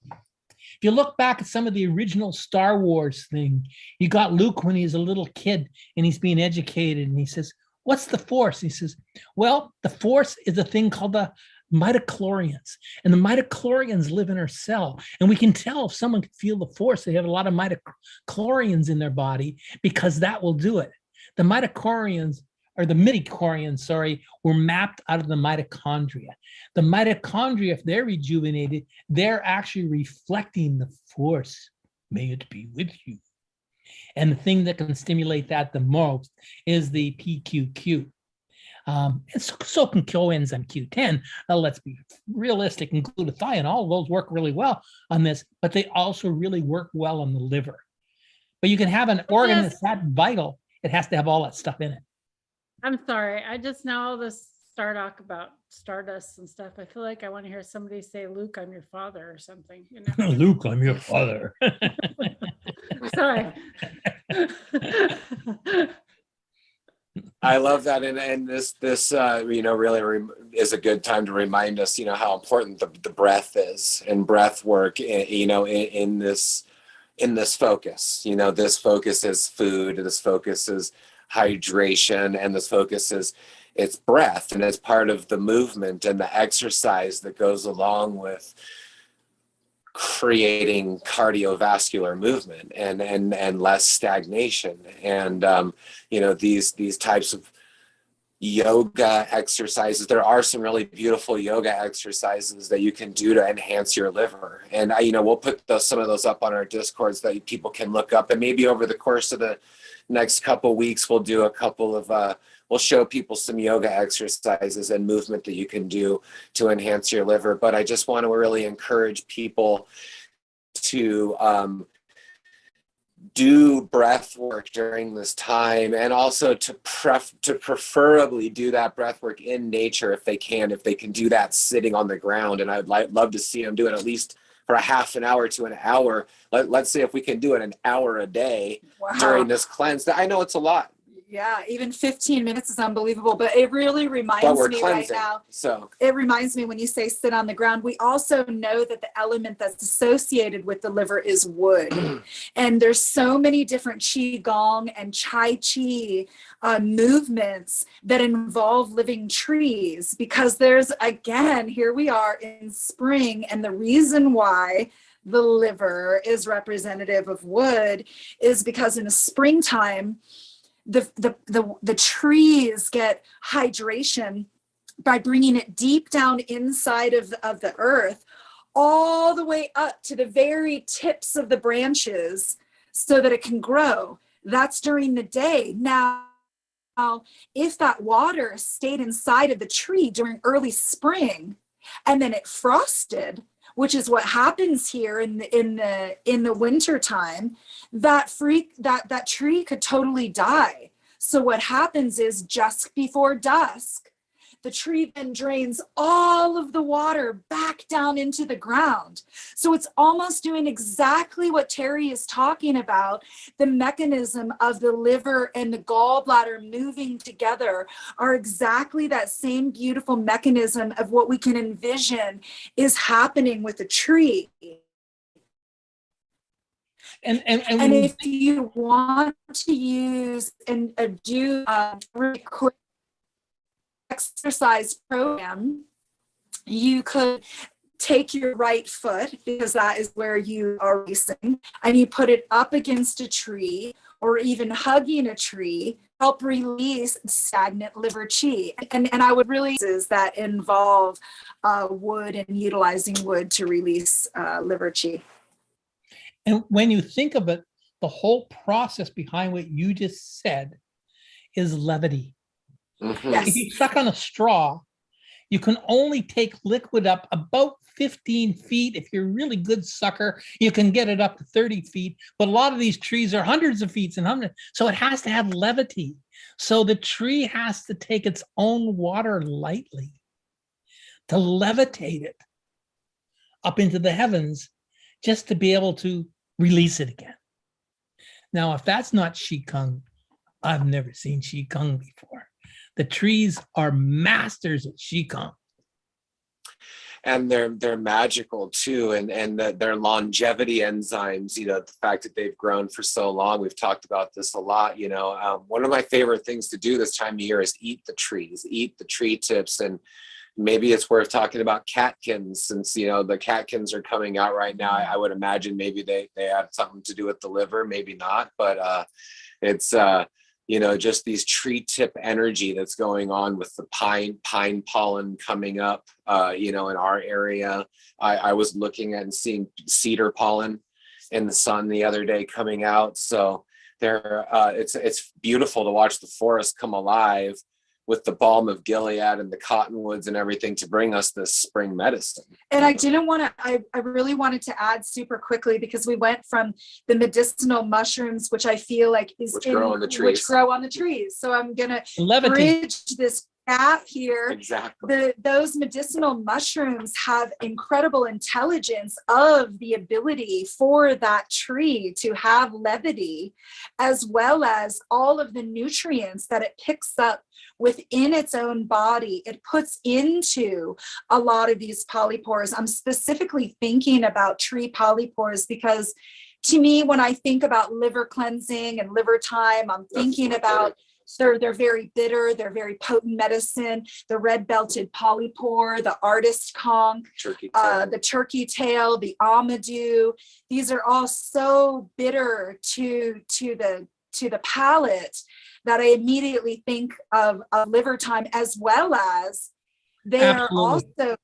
you look back at some of the original Star Wars thing, you got Luke when he's a little kid and he's being educated, and he says, "What's the Force?" He says, "Well, the Force is a thing called the mitochlorians, and the mitochlorians live in our cell, and we can tell if someone can feel the Force, they have a lot of mitochlorians in their body, because that will do it." The mitochlorians, or the midichlorians, sorry, were mapped out of the mitochondria. The mitochondria, if they're rejuvenated, they're actually reflecting the Force. May it be with you. And the thing that can stimulate that the most is the PQQ. And so can coenzyme Q10. Now, let's be realistic, and glutathione, all of those work really well on this, but they also really work well on the liver. But you can have an organ that's that vital, it has to have all that stuff in it. I'm sorry. I just know all this talk about stardust and stuff. I feel like I want to hear somebody say, "Luke, I'm your father," or something. You know? Luke, I'm your father. Sorry. I love that, and this really is a good time to remind us, how important the breath is, and breath work, in this focus. This focus is food, this focus is hydration, and this focus is it's breath, and it's part of the movement and the exercise that goes along with creating cardiovascular movement and less stagnation. And these types of yoga exercises, there are some really beautiful yoga exercises that you can do to enhance your liver, and we'll put some of those up on our discords that people can look up, and maybe over the course of the next couple weeks we'll do a couple of we'll show people some yoga exercises and movement that you can do to enhance your liver. But I just want to really encourage people to do breath work during this time, and also to preferably do that breath work in nature if they can do that sitting on the ground. And I'd love to see them do it at least for a half an hour to an hour. Let's say if we can do it an hour a day. Wow. During this cleanse. I know it's a lot. Yeah, even 15 minutes is unbelievable, but it really reminds me right now. So it reminds me when you say sit on the ground, we also know that the element that's associated with the liver is wood. And there's so many different Qigong and Tai Chi movements that involve living trees, because there's, again, here we are in spring, and the reason why the liver is representative of wood is because in the springtime, the trees get hydration by bringing it deep down inside of the earth, all the way up to the very tips of the branches, so that it can grow. That's during the day. Now, if that water stayed inside of the tree during early spring, and then it frosted, which is what happens here in the winter time, that tree could totally die. So what happens is, just before dusk, the tree then drains all of the water back down into the ground. So it's almost doing exactly what Terry is talking about. The mechanism of the liver and the gallbladder moving together are exactly that same beautiful mechanism of what we can envision is happening with a tree. And if you want to use and do a really quick exercise program, you could take your right foot, because that is where you are racing, and you put it up against a tree or even hugging a tree, help release stagnant liver qi. And I would really is that involve wood and utilizing wood to release liver qi. And when you think of it, the whole process behind what you just said is levity. Mm-hmm. Yes. If you suck on a straw, you can only take liquid up about 15 feet. If you're a really good sucker, you can get it up to 30 feet. But a lot of these trees are hundreds of feet and hundreds. So it has to have levity. So the tree has to take its own water lightly to levitate it up into the heavens, just to be able to release it again. Now, if that's not Qigong, I've never seen Qigong before. The trees are masters at Qigong. and they're magical too, and their longevity enzymes, the fact that they've grown for so long. We've talked about this a lot. One of my favorite things to do this time of year is eat the trees, eat the tree tips. And maybe it's worth talking about catkins, since the catkins are coming out right now. I would imagine maybe they have something to do with the liver, maybe not, but it's just these tree tip energy that's going on with the pine pollen coming up, in our area. I was looking at and seeing cedar pollen in the sun the other day coming out. So it's beautiful to watch the forest come alive with the balm of Gilead and the cottonwoods and everything to bring us this spring medicine. And I really wanted to add super quickly, because we went from the medicinal mushrooms, which I feel like which grow on the trees. So I'm going to Levitate. bridge this gap here. Exactly. Those medicinal mushrooms have incredible intelligence of the ability for that tree to have levity, as well as all of the nutrients that it picks up within its own body. It puts into a lot of these polypores. I'm specifically thinking about tree polypores because, to me, when I think about liver cleansing and liver thyme, I'm thinking about they're very bitter, they're very potent medicine. The red-belted polypore, the artist conch, the turkey tail, the amadou. These are all so bitter to the palate that I immediately think of liver thyme, as well as they Absolutely. are also,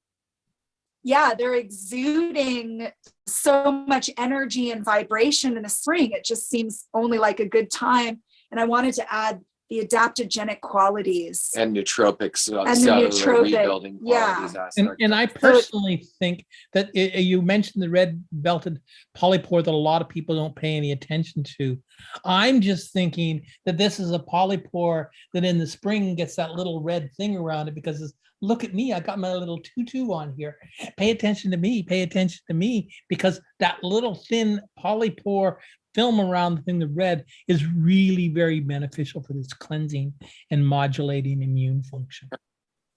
they're exuding so much energy and vibration in the spring. It just seems only like a good time. And I wanted to add the adaptogenic qualities and nootropics, and the nootropic rebuilding qualities. And I personally think that you mentioned the red belted polypore that a lot of people don't pay any attention to. I'm just thinking that this is a polypore that in the spring gets that little red thing around it, because look at me, I got my little tutu on here. Pay attention to me, because that little thin polypore film around the thing, the red, is really very beneficial for this cleansing and modulating immune function.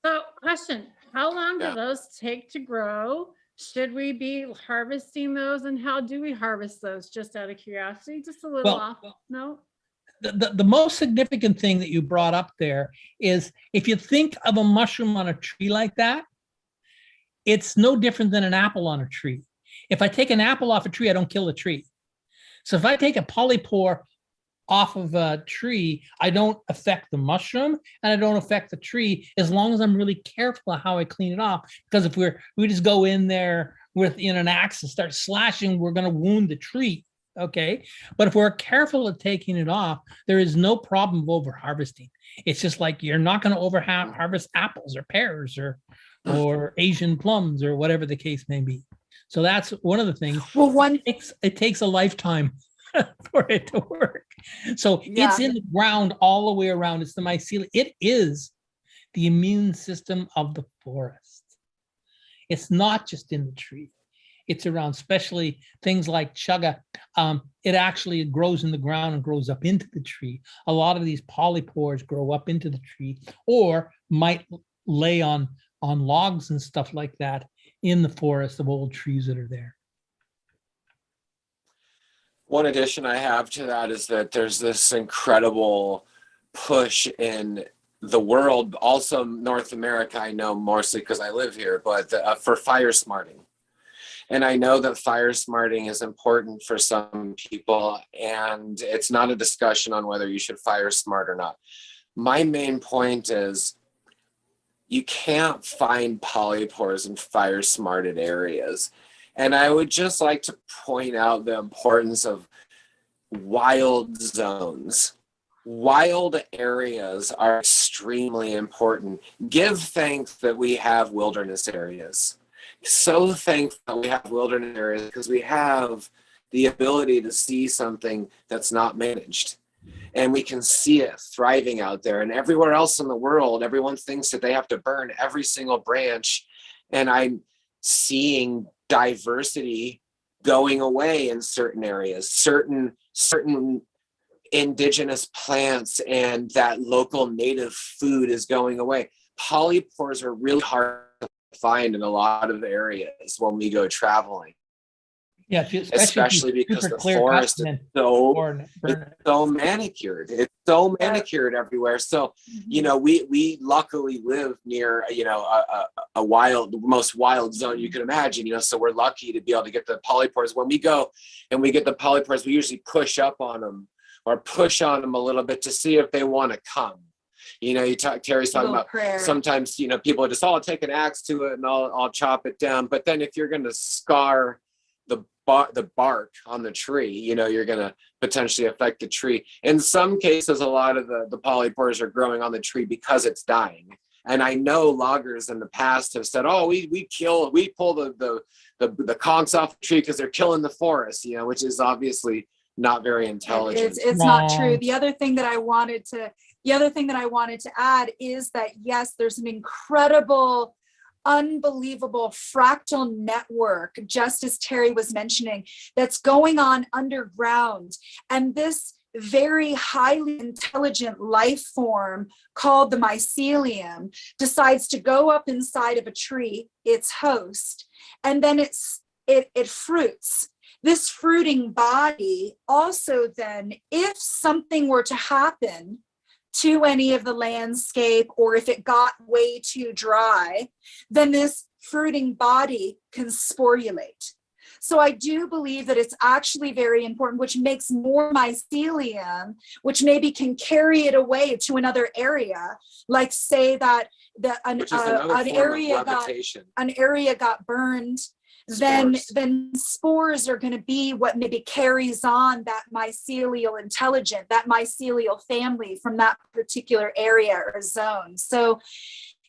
So, question, how long do those take to grow? Should we be harvesting those, and how do we harvest those? Just out of curiosity, just a little off. No? The most significant thing that you brought up there is, if you think of a mushroom on a tree like that, it's no different than an apple on a tree. If I take an apple off a tree, I don't kill the tree. So if I take a polypore off of a tree, I don't affect the mushroom and I don't affect the tree, as long as I'm really careful how I clean it off. Because if we just go in there with an axe and start slashing, we're going to wound the tree. Okay. But if we're careful at taking it off, there is no problem of over harvesting. It's just like you're not going to over harvest apples or pears or Asian plums or whatever the case may be. So that's one of the things. Well, it takes a lifetime for it to work. So it's in the ground all the way around. It's the mycelium. It is the immune system of the forest. It's not just in the tree. It's around, especially things like chaga. It actually grows in the ground and grows up into the tree. A lot of these polypores grow up into the tree, or might lay on logs and stuff like that in the forest of old trees that are there. One addition I have to that is that there's this incredible push in the world, also North America, I know mostly because I live here, but for fire smarting. And I know that fire smarting is important for some people, and it's not a discussion on whether you should fire smart or not. My main point is, you can't find polypores in fire smarted areas. And I would just like to point out the importance of wild zones. Wild areas are extremely important. Give thanks that we have wilderness areas. So thankful that we have wilderness areas, because we have the ability to see something that's not managed. And we can see it thriving out there. And everywhere else in the world, everyone thinks that they have to burn every single branch. And I'm seeing diversity going away in certain areas, certain indigenous plants, and that local native food is going away. Polypores are really hard to find in a lot of areas when we go traveling. Yeah, especially because the forest is so manicured. It's so manicured everywhere. So, you know, we luckily live near, you know, a wild, most wild zone you can imagine, you know, so we're lucky to be able to get the polypores. When we go and we get the polypores, we usually push up on them or push on them a little bit to see if they want to come. You know, Terry's talking about sometimes, you know, people just, oh, I'll take an axe to it and I'll chop it down. But then if you're going to scar the bark on the tree, you know, you're going to potentially affect the tree. In some cases, a lot of the polypores are growing on the tree because it's dying. And I know loggers in the past have said, oh, we pull the conchs off the tree because they're killing the forest, you know, which is obviously not very intelligent. It's not true. The other thing that I wanted to add is that, yes, there's an incredible, unbelievable fractal network, just as Terry was mentioning, that's going on underground. And this very highly intelligent life form called the mycelium decides to go up inside of a tree, its host, and then it fruits. This fruiting body also then, if something were to happen to any of the landscape, or if it got way too dry, then this fruiting body can sporulate. So I do believe that it's actually very important, which makes more mycelium, which maybe can carry it away to another area. Like say that an area got burned, then spores are going to be what maybe carries on that mycelial intelligence, that mycelial family from that particular area or zone. So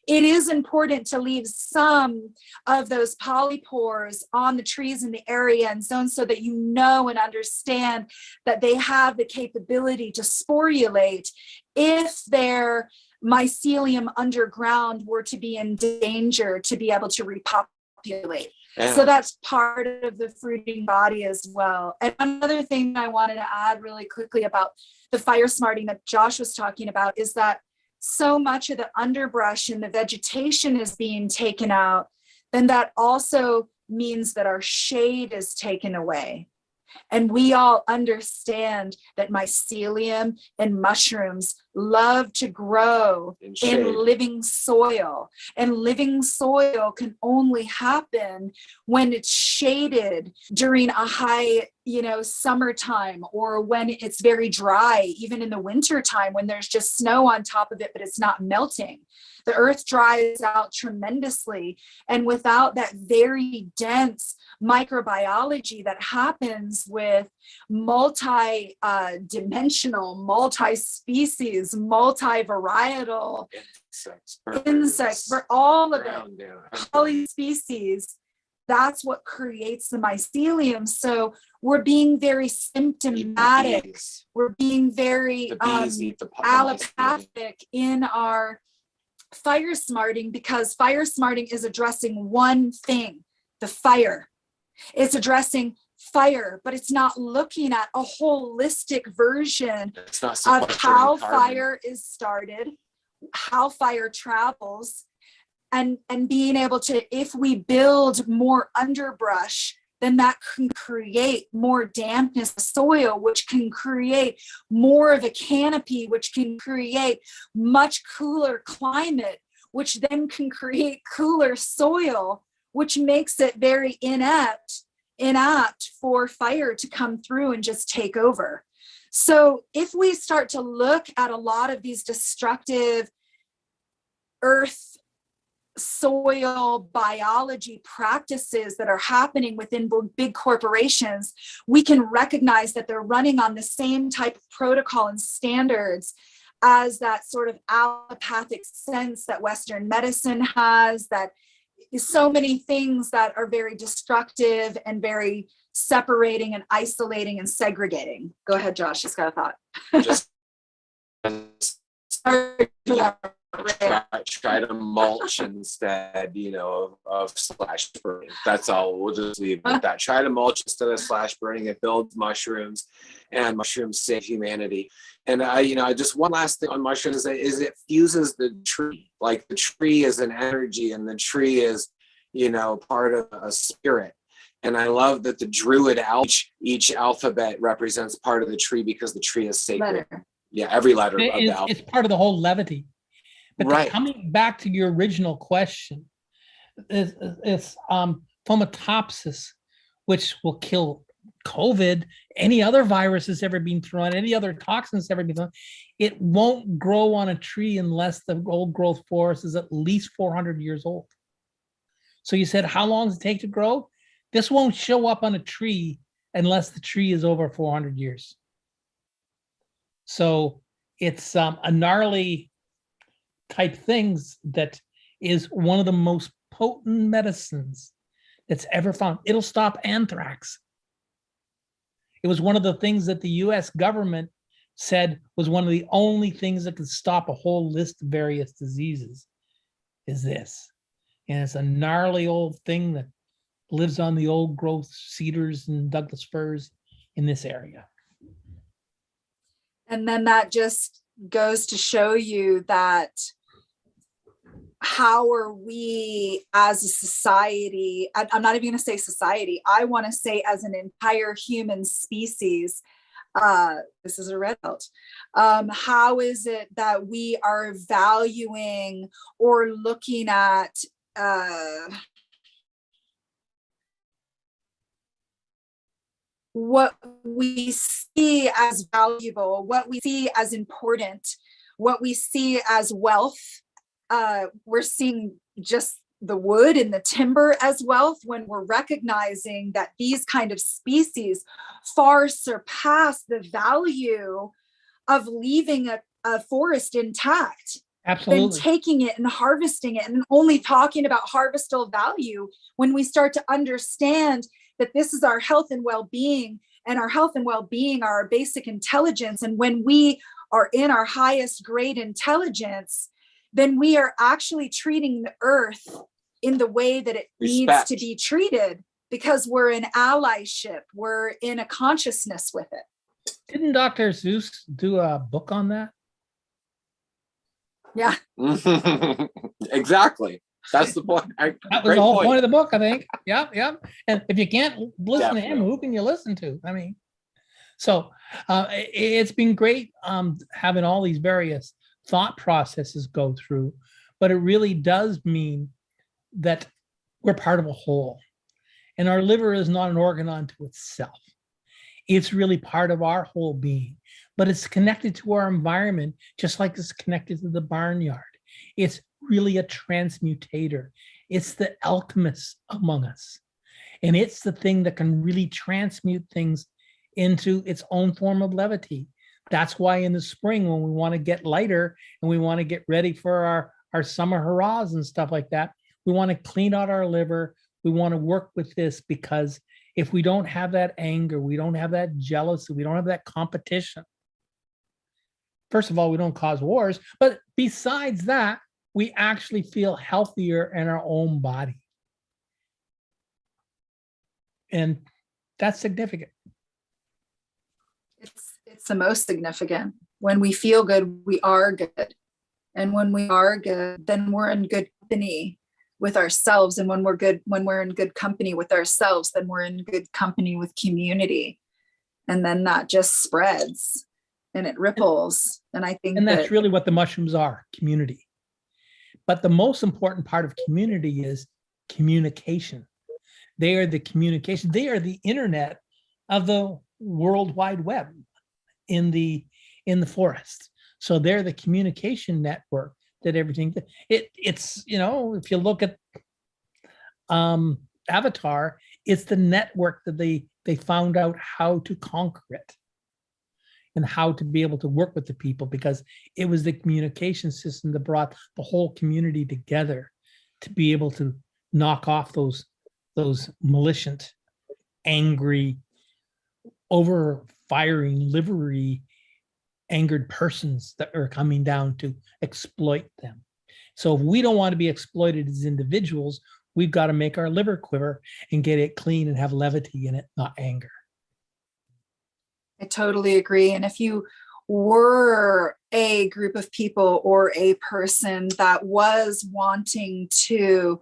it is important to leave some of those polypores on the trees in the area and zones so that you know and understand that they have the capability to sporulate if their mycelium underground were to be in danger to be able to repopulate. Yeah. So that's part of the fruiting body as well. And another thing I wanted to add really quickly about the fire smarting that Josh was talking about is that so much of the underbrush and the vegetation is being taken out, then that also means that our shade is taken away. And we all understand that mycelium and mushrooms love to grow in living soil. And living soil can only happen when it's shaded during a high, summertime, or when it's very dry, even in the winter time when there's just snow on top of it, but it's not melting. The earth dries out tremendously. And without that very dense microbiology that happens with multi-dimensional, multi-species, multi-varietal insects, for all of it, polyspecies, that's what creates the mycelium. So we're being very symptomatic. We're being very allopathic in our fire smarting, because fire smarting is addressing one thing, the fire. It's addressing fire, but it's not looking at a holistic version of how fire is started, how fire travels, and being able to, if we build more underbrush, then that can create more dampness in the soil, which can create more of a canopy, which can create much cooler climate, which then can create cooler soil, which makes it very inapt for fire to come through and just take over. So if we start to look at a lot of these destructive earth, soil biology practices that are happening within big corporations, we can recognize that they're running on the same type of protocol and standards as that sort of allopathic sense that Western medicine has, that is so many things that are very destructive and very separating and isolating and segregating. Go ahead, Josh, just got a thought. Try to mulch instead, of slash burning. That's all. We'll just leave with that. Try to mulch instead of slash burning. It builds mushrooms, and mushrooms save humanity. And I just one last thing on mushrooms is it fuses the tree. Like the tree is an energy, and the tree is part of a spirit. And I love that the druid each alphabet represents part of the tree because the tree is sacred. Letter. Yeah, every letter of the alphabet. It's part of the whole levity. But Right. Coming back to your original question, it's fomitopsis, which will kill COVID, any other virus that's ever been thrown, any other toxins ever been thrown. It won't grow on a tree unless the old growth forest is at least 400 years old. So you said, how long does it take to grow? This won't show up on a tree unless the tree is over 400 years. So it's a gnarly type things that is one of the most potent medicines that's ever found. It'll stop anthrax. It was one of the things that the US government said was one of the only things that could stop a whole list of various diseases is this. And it's a gnarly old thing that lives on the old growth cedars and Douglas firs in this area. And then that just goes to show you that how are we as a society, I'm not even going to say society, I want to say as an entire human species, this is a red belt, how is it that we are valuing or looking at what we see as valuable, what we see as important, what we see as wealth. We're seeing just the wood and the timber as wealth when we're recognizing that these kind of species far surpass the value of leaving a forest intact. Absolutely. Than taking it and harvesting it and only talking about harvestable value when we start to understand that this is our health and well-being, and our health and well-being are our basic intelligence. And when we are in our highest grade intelligence, then we are actually treating the earth in the way that it needs to be treated, because we're in allyship, we're in a consciousness with it. Didn't Dr. Seuss do a book on that? Yeah. Exactly. That's the point. That was the whole point of the book, I think. Yeah. And if you can't listen to him, who can you listen to? I mean, so it's been great having all these various thought processes go through, but it really does mean that we're part of a whole. And our liver is not an organ unto itself. It's really part of our whole being, but it's connected to our environment, just like it's connected to the barnyard. It's really a transmutator. It's the alchemist among us. And it's the thing that can really transmute things into its own form of levity. That's why in the spring, when we want to get lighter and we want to get ready for our summer hurrahs and stuff like that, we want to clean out our liver. We want to work with this, because if we don't have that anger, we don't have that jealousy, we don't have that competition. First of all, we don't cause wars, but besides that, we actually feel healthier in our own body. And that's significant. It's the most significant. When we feel good, we are good. And when we are good, then we're in good company with ourselves. And when we're in good company with ourselves, then we're in good company with community. And then that just spreads and it ripples. And I think that's really what the mushrooms are, community. But the most important part of community is communication. They are the communication. They are the internet of the World Wide Web in the forest. So they're the communication network that everything. It's if you look at Avatar, it's the network that they found out how to conquer it and how to be able to work with the people, because it was the communication system that brought the whole community together to be able to knock off those malicious, angry, over-firing, livery, angered persons that are coming down to exploit them. So if we don't want to be exploited as individuals, we've got to make our liver quiver and get it clean and have levity in it, not anger. I totally agree. And if you were a group of people or a person that was wanting to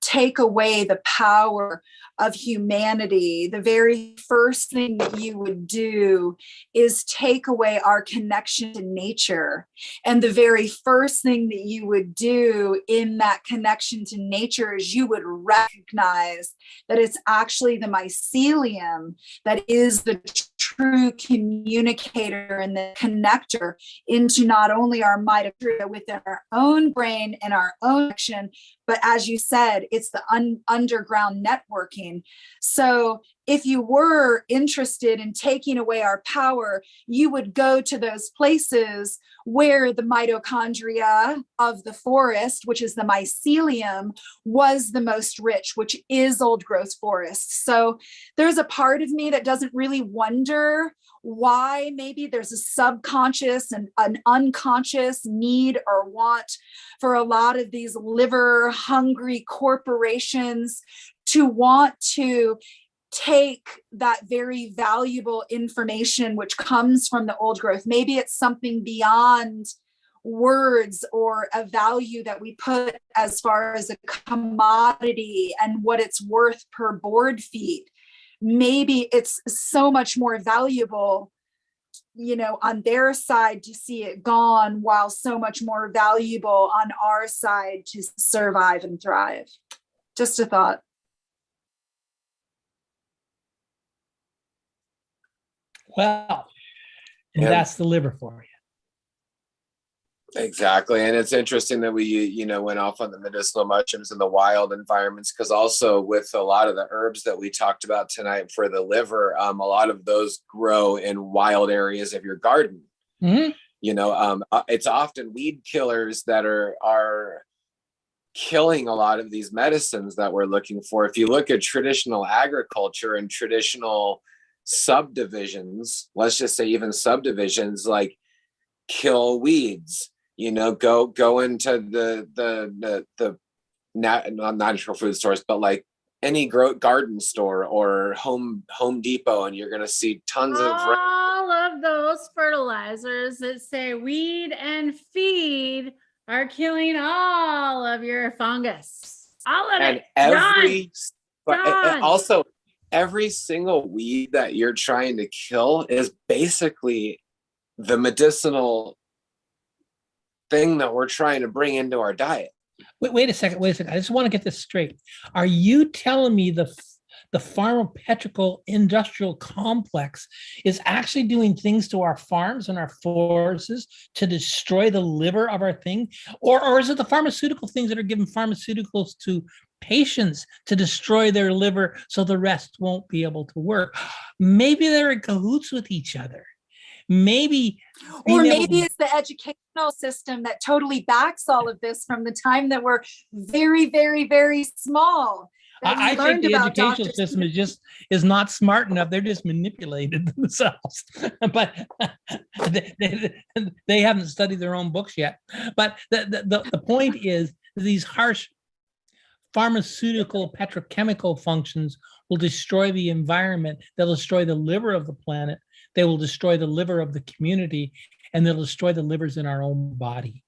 take away the power of humanity, the very first thing that you would do is take away our connection to nature. And the very first thing that you would do in that connection to nature is you would recognize that it's actually the mycelium that is the true communicator and the connector into not only our mitochondria within our own brain and our own action, but as you said, it's the underground networking. So if you were interested in taking away our power, you would go to those places where the mitochondria of the forest, which is the mycelium, was the most rich, which is old growth forest. So there's a part of me that doesn't really wonder why maybe there's a subconscious and an unconscious need or want for a lot of these liver hungry corporations to want to take that very valuable information which comes from the old growth. Maybe it's something beyond words or a value that we put as far as a commodity and what it's worth per board feet. Maybe it's so much more valuable, you know, on their side to see it gone, while so much more valuable on our side to survive and thrive. Just a thought. Well, and Yeah. that's the liver for you. Exactly. And it's interesting that we, you know, went off on the medicinal mushrooms in the wild environments, because also with a lot of the herbs that we talked about tonight for the liver, a lot of those grow in wild areas of your garden. Mm-hmm. You know, it's often weed killers that are killing a lot of these medicines that we're looking for. If you look at traditional agriculture and traditional subdivisions, let's just say even subdivisions, like kill weeds, you know, go into the not natural food stores, but like any garden store or Home Depot, and you're going to see tons of all of those fertilizers that say weed and feed are killing all of your fungus. All of it. And also every single weed that you're trying to kill is basically the medicinal thing that we're trying to bring into our diet. Wait a second. I just want to get this straight. Are you telling me the pharmaceutical industrial complex is actually doing things to our farms and our forests to destroy the liver of our thing? Or is it the pharmaceutical things that are giving pharmaceuticals to patients to destroy their liver so the rest won't be able to work? Maybe they're in cahoots with each other. Maybe it's the educational system that totally backs all of this from the time that we're very, very, very small. I think the educational system is not smart enough. They're just manipulated themselves, but they haven't studied their own books yet. But the point is, these harsh pharmaceutical petrochemical functions will destroy the environment. They'll destroy the liver of the planet. They will destroy the liver of the community, and they'll destroy the livers in our own body.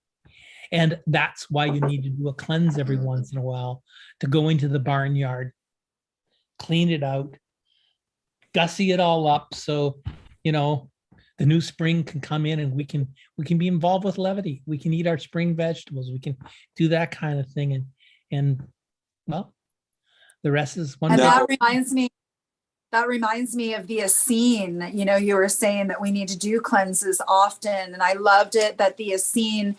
And that's why you need to do a cleanse every once in a while, to go into the barnyard, clean it out, gussy it all up, so, you know, the new spring can come in and we can be involved with levity. We can eat our spring vegetables. We can do that kind of thing. And well, the rest is wonderful. And that reminds me of the Essene. You know, you were saying that we need to do cleanses often. And I loved it that the Essene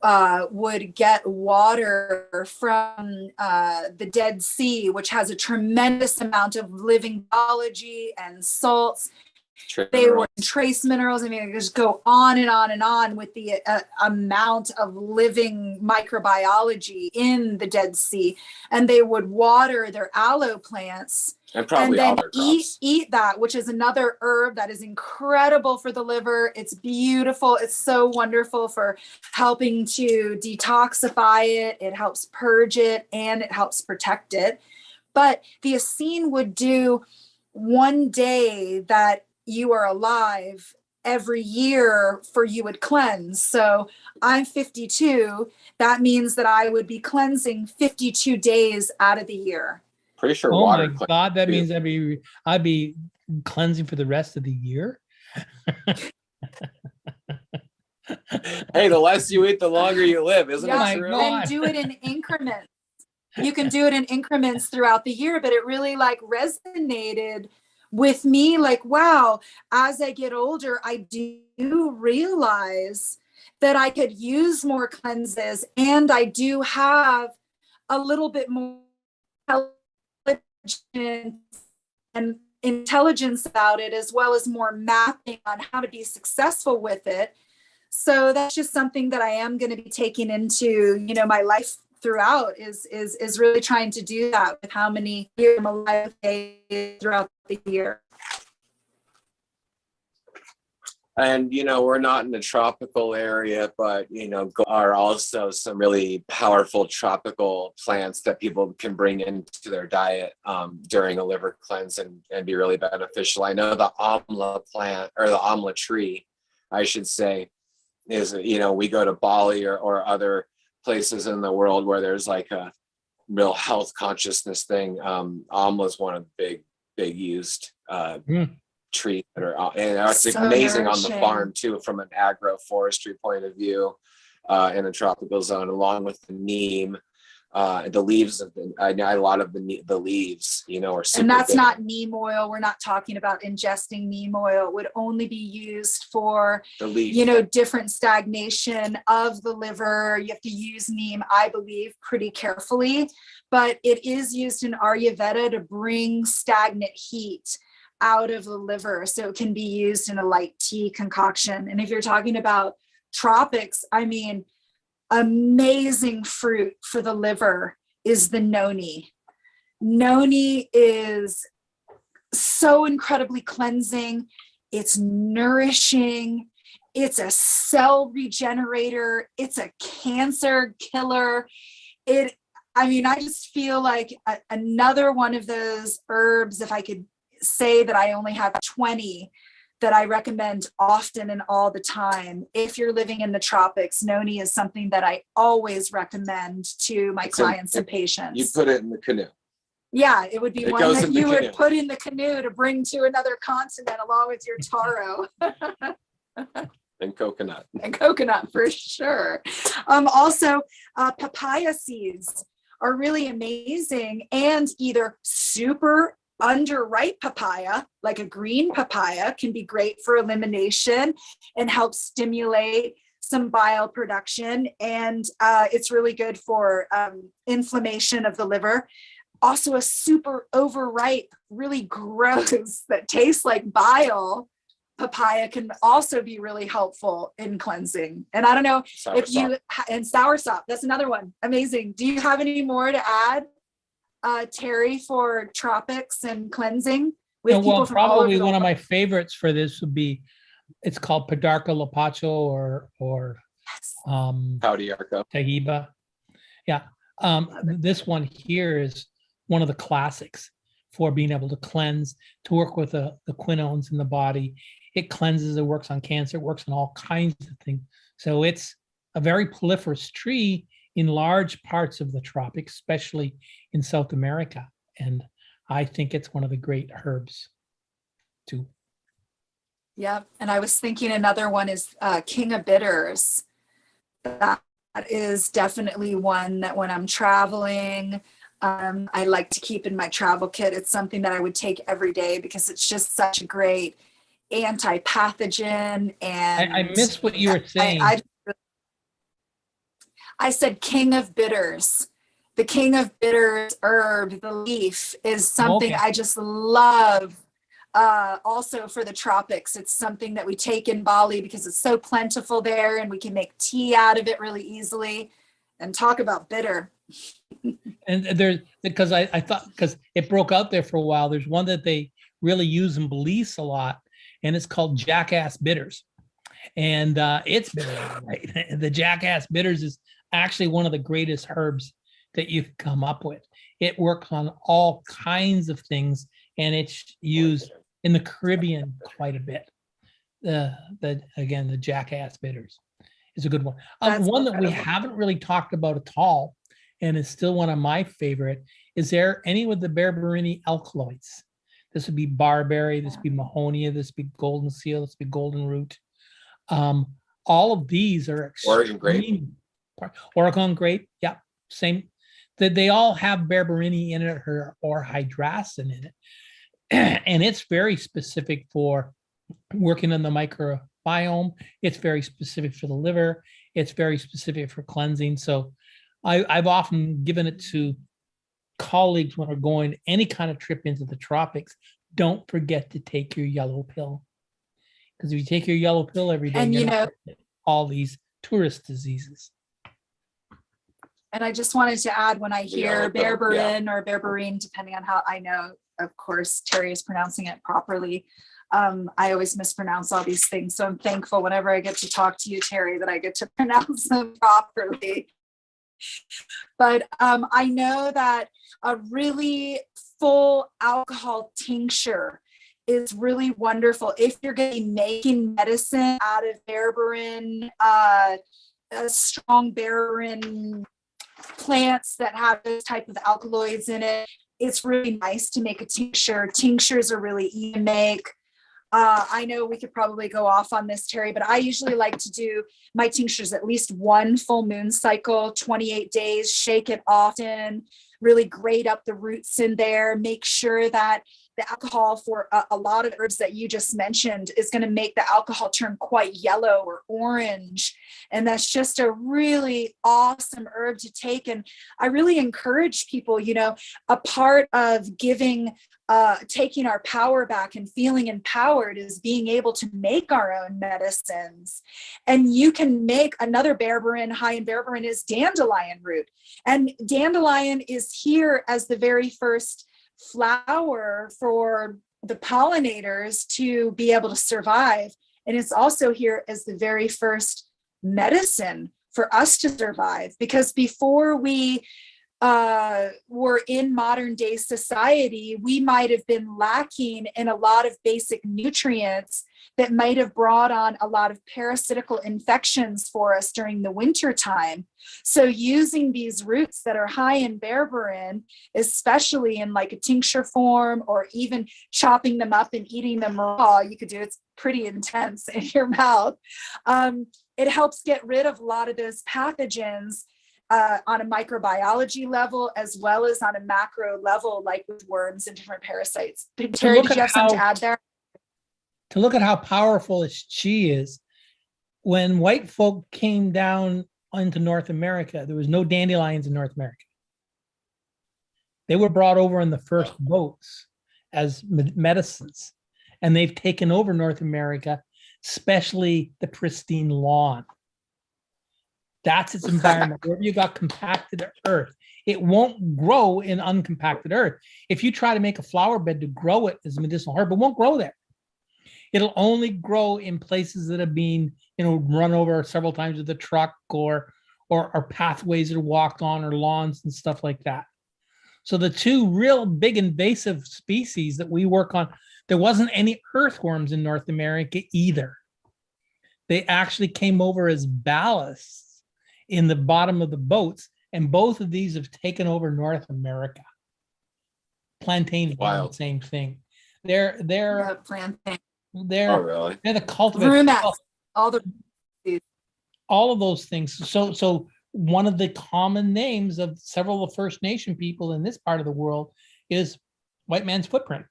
would get water from the Dead Sea, which has a tremendous amount of living biology and salts. They were trace minerals. I mean, I just go on and on and on with the amount of living microbiology in the Dead Sea. And they would water their aloe plants and probably then other crops. eat that, which is another herb that is incredible for the liver. It's beautiful. It's so wonderful for helping to detoxify it. It helps purge it and it helps protect it. But the Essene would do, one day that you are alive, every year for you would cleanse. So I'm 52. That means that I would be cleansing 52 days out of the year. Pretty sure Oh water. my God, that means I'd be cleansing for the rest of the year. Hey, the less you eat, the longer you live, isn't Yeah, it true? God. and do it in increments. You can do it in increments throughout the year, but it really like resonated with me. Like, wow, as I get older, I do realize that I could use more cleanses, and I do have a little bit more intelligence about it, as well as more mapping on how to be successful with it. So that's just something that I am going to be taking into, you know, my life throughout is really trying to do that with how many years I'm alive throughout the year. And, you know, we're not in the tropical area, but, you know, are also some really powerful tropical plants that people can bring into their diet during a liver cleanse and be really beneficial. I know the amla plant, or the amla tree, I should say, is, you know, we go to Bali or other places in the world where there's like a real health consciousness thing. Amla is one of the big used trees that are, and it's So amazing on the nourishing. farm too, from an agroforestry point of view, in a tropical zone, along with the neem, the leaves of a lot of the leaves, you know, are super And that's bitter. not neem oil. We're not talking about ingesting neem oil. It would only be used for, the leaf. you know, different stagnation of the liver. You have to use neem, I believe, pretty carefully, but it is used in Ayurveda to bring stagnant heat out of the liver. So it can be used in a light tea concoction. And if you're talking about tropics, I mean, amazing fruit for the liver is the noni. Noni is so incredibly cleansing. It's nourishing. It's a cell regenerator. It's a cancer killer. I mean, I just feel like another one of those herbs, if I could say that I only have 20 that I recommend often and all the time. If you're living in the tropics, noni is something that I always recommend to my clients and patients. You put it in the canoe. Yeah, it would be It one goes that in the you would canoe. put in the canoe to bring to another continent along with your taro. And coconut. And coconut for sure. Also, papaya seeds are really amazing, and either super underripe papaya, like a green papaya, can be great for elimination and help stimulate some bile production. And it's really good for inflammation of the liver. Also, a super overripe, really gross, that tastes like bile papaya can also be really helpful in cleansing. And I don't know if you, and soursop, that's another one. Amazing. Do you have any more to add, Terry, for tropics and cleansing? With people well, from all over probably the one of world? my favorites for this would be, it's called Padarca Lapacho or Paudiarco. Tahiba. Yeah. This one here is one of the classics for being able to cleanse, to work with the quinones in the body. It cleanses, it works on cancer, it works on all kinds of things. So it's a very proliferous tree in large parts of the tropics, especially in South America. And I think it's one of the great herbs too. Yeah. And I was thinking another one is King of Bitters. That is definitely one that when I'm traveling, I like to keep in my travel kit. It's something that I would take every day because it's just such a great anti-pathogen. And I missed what you were saying. I said King of Bitters. The King of Bitters herb, the leaf, is something I just love. Also for the tropics, it's something that we take in Bali because it's so plentiful there, and we can make tea out of it really easily. And talk about bitter. And there's, because I thought, because it broke out there for a while, there's one that they really use in Belize a lot, and it's called Jackass Bitters. And it's bitter, right? The Jackass Bitters is actually one of the greatest herbs that you can come up with. It works on all kinds of things, and it's used in the Caribbean quite a bit. the jackass bitters is a good one. That's One that we incredible. haven't really talked about at all, and is still one of my favorite, is there any with the berberini alkaloids? This would be barberry, this would be mahonia, this would be golden seal, this would be golden root. All of these are Oregon grape. Oregon grape, yeah, same. They all have berberini in it or hydrastin in it. And it's very specific for working on the microbiome. It's very specific for the liver. It's very specific for cleansing. So I've often given it to colleagues when we're going any kind of trip into the tropics. Don't forget to take your yellow pill. Because if you take your yellow pill every day, And you're not gonna get all these tourist diseases. And I just wanted to add, when I hear Yeah, berberin or berberine, depending on how I know, of course, Terry is pronouncing it properly. I always mispronounce all these things. So I'm thankful whenever I get to talk to you, Terry, that I get to pronounce them properly. But I know that a really full alcohol tincture is really wonderful. If you're going to be making medicine out of berberin, a strong berberin plants that have this type of alkaloids in it, it's really nice to make a tincture. Tinctures are really easy to make. I know we could probably go off on this, Terry, but I usually like to do my tinctures at least one full moon cycle, 28 days, shake it often, really grate up the roots in there, make sure that the alcohol for a lot of herbs that you just mentioned is going to make the alcohol turn quite yellow or orange. And that's just a really awesome herb to take. And I really encourage people, a part of giving, taking our power back and feeling empowered is being able to make our own medicines. And you can make another berberin, high in berberin, is dandelion root. And dandelion is here as the very first flower for the pollinators to be able to survive. And it's also here as the very first medicine for us to survive, because before we were in modern day society, we might have been lacking in a lot of basic nutrients that might have brought on a lot of parasitical infections for us during the winter time. So using these roots that are high in berberin, especially in like a tincture form, or even chopping them up and eating them raw, you could do it's pretty intense in your mouth. It helps get rid of a lot of those pathogens on a microbiology level, as well as on a macro level, like with worms and different parasites. Terry, did you have something to add there? To look at how powerful this chi is, when white folk came down into North America, there was no dandelions in North America. They were brought over in the first boats as medicines, and they've taken over North America, especially the pristine lawn. That's its environment. Wherever you got compacted earth, it won't grow in uncompacted earth. If you try to make a flower bed to grow it as a medicinal herb, it won't grow there. It'll only grow in places that have been, run over several times with a truck, or pathways that are walked on, or lawns and stuff like that. So the two real big invasive species that we work on, there wasn't any earthworms in North America either. They actually came over as ballasts in the bottom of the boats, and both of these have taken over North America. Plantains, wild, the same thing. They're Plantain. Really? They're the cultivators. All of those things. So one of the common names of several of the First Nation people in this part of the world is white man's footprint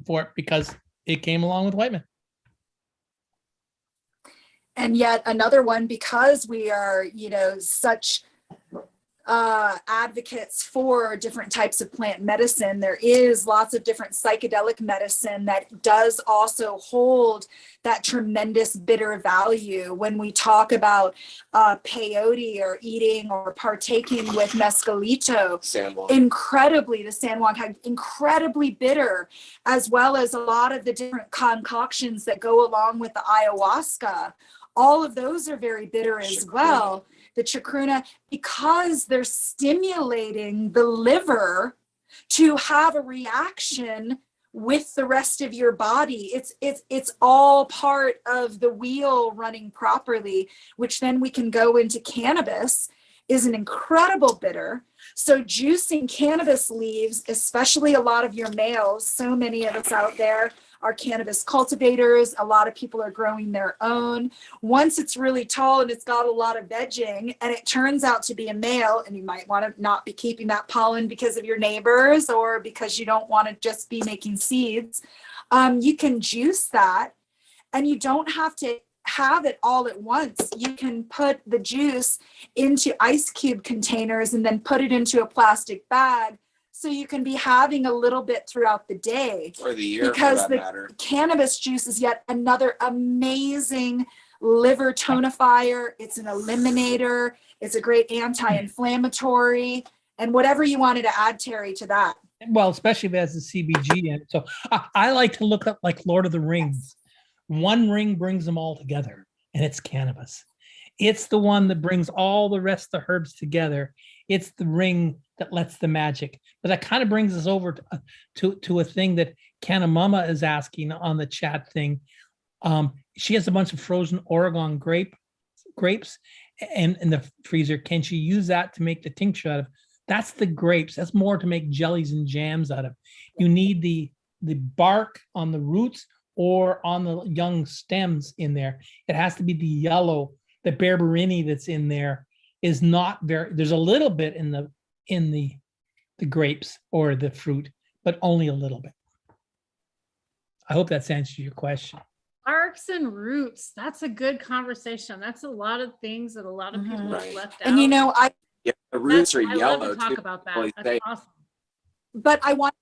for it, because it came along with white men. And yet another one, because we are, such advocates for different types of plant medicine, there is lots of different psychedelic medicine that does also hold that tremendous bitter value. When we talk about peyote, or eating or partaking with mescalito, the San Juan, incredibly bitter, as well as a lot of the different concoctions that go along with the ayahuasca. All of those are very bitter as well. The chacruna, because they're stimulating the liver to have a reaction with the rest of your body. It's all part of the wheel running properly, which then we can go into cannabis is an incredible bitter. So juicing cannabis leaves, especially a lot of your males, so many of us out there are cannabis cultivators. A lot of people are growing their own. Once it's really tall and it's got a lot of vegging and it turns out to be a male, and you might want to not be keeping that pollen because of your neighbors or because you don't want to just be making seeds, you can juice that, and you don't have to have it all at once. You can put the juice into ice cube containers and then put it into a plastic bag, so you can be having a little bit throughout the day. Or the year, because for that the matter. Cannabis juice is yet another amazing liver tonifier. It's an eliminator. It's a great anti-inflammatory, and whatever you wanted to add, Terry, to that. Well, especially if it has the CBG in it. So I like to look up like Lord of the Rings. One ring brings them all together, and it's cannabis. It's the one that brings all the rest of the herbs together. It's the ring that lets the magic. But that kind of brings us over to a thing that Kanamama is asking on the chat thing. She has a bunch of frozen Oregon grapes in the freezer. Can she use that to make the tincture out of? That's the grapes. That's more to make jellies and jams out of. You need the bark on the roots or on the young stems in there. It has to be the yellow. The berberini that's in there is not very. There's a little bit in the grapes or the fruit, but only a little bit. I hope that's answered your question. Barks and roots. That's a good conversation. That's a lot of things that a lot of people have left out. And you know, Yeah, the roots are I yellow love to talk too. about that. Really That's say. awesome. but I wanted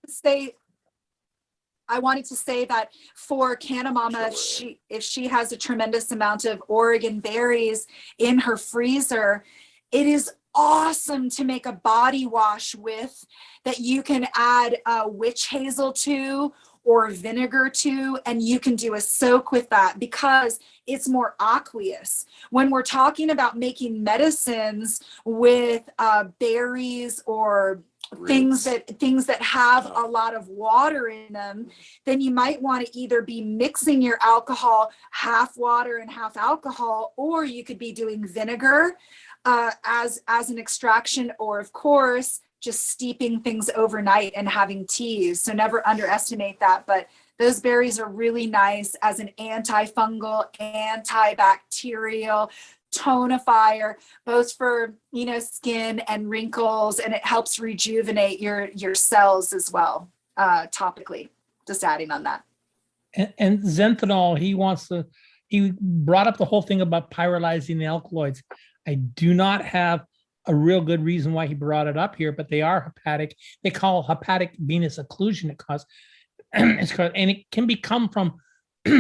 to say that for Kanamama, if she has a tremendous amount of Oregon berries in her freezer, it is awesome to make a body wash with that you can add witch hazel to or vinegar to, and you can do a soak with that because it's more aqueous. When we're talking about making medicines with berries or things that have a lot of water in them, then you might want to either be mixing your alcohol half water and half alcohol, or you could be doing vinegar as an extraction, or of course just steeping things overnight and having teas. So never underestimate that. But those berries are really nice as an antifungal, antibacterial tonifier, both for skin and wrinkles, and it helps rejuvenate your cells as well, topically. Just adding on that. And Zentanol, he brought up the whole thing about pyrolyzing the alkaloids. I do not have a real good reason why he brought it up here, but they are hepatic. They call hepatic venous occlusion. And it can become from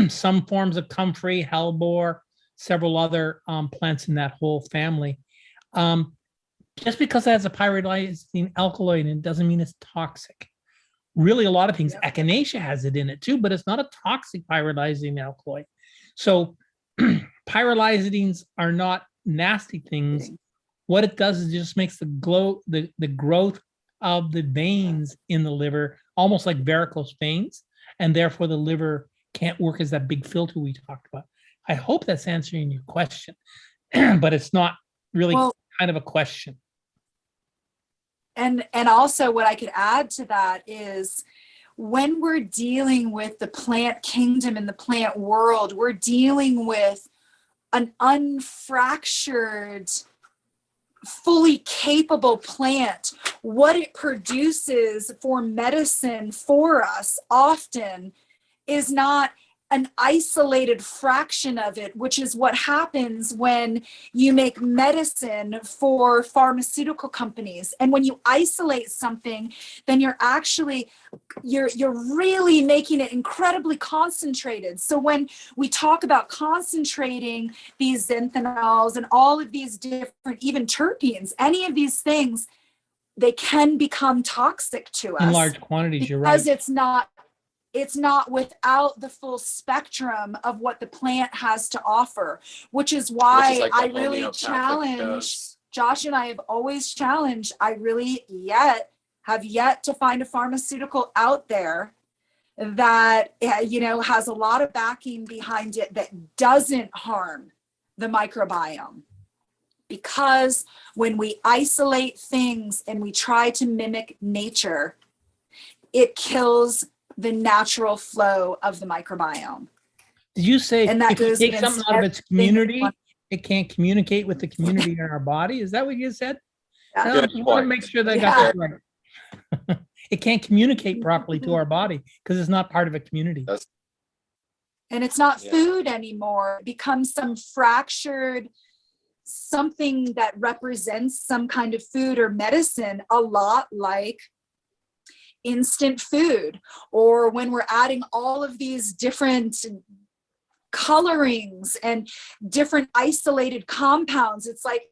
some forms of comfrey, hellebore, several other plants in that whole family. Just because it has a pyrolyzing alkaloid, it doesn't mean it's toxic. Really, a lot of things, echinacea has it in it too, but it's not a toxic pyrolyzing alkaloid. So pyrolyzidines are not nasty things. What it does is it just makes the growth of the veins in the liver almost like varicose veins, and therefore the liver can't work as that big filter we talked about. I hope that's answering your question, but it's not really kind of a question. And also what I could add to that is when we're dealing with the plant kingdom and the plant world, we're dealing with an unfractured, fully capable plant. What it produces for medicine for us often is not an isolated fraction of it, which is what happens when you make medicine for pharmaceutical companies. And when you isolate something, then you're really making it incredibly concentrated. So when we talk about concentrating these xanthanols and all of these different, even terpenes, any of these things, they can become toxic to us in large quantities. You're right. Because it's not without the full spectrum of what the plant has to offer, which is why I really challenge, Josh and I have always challenged, I really have yet to find a pharmaceutical out there that, has a lot of backing behind it that doesn't harm the microbiome. Because when we isolate things and we try to mimic nature, it kills the natural flow of the microbiome. Did you say And that if you goes take against something out of its community, everything. it can't communicate with the community in our body? Is that what you said? Yeah. No, I Good just want point. to make sure that I got that right. It can't communicate properly to our body because it's not part of a community. And it's not Yeah. food anymore. It becomes some fractured something that represents some kind of food or medicine, a lot like instant food, or when we're adding all of these different colorings and different isolated compounds. It's like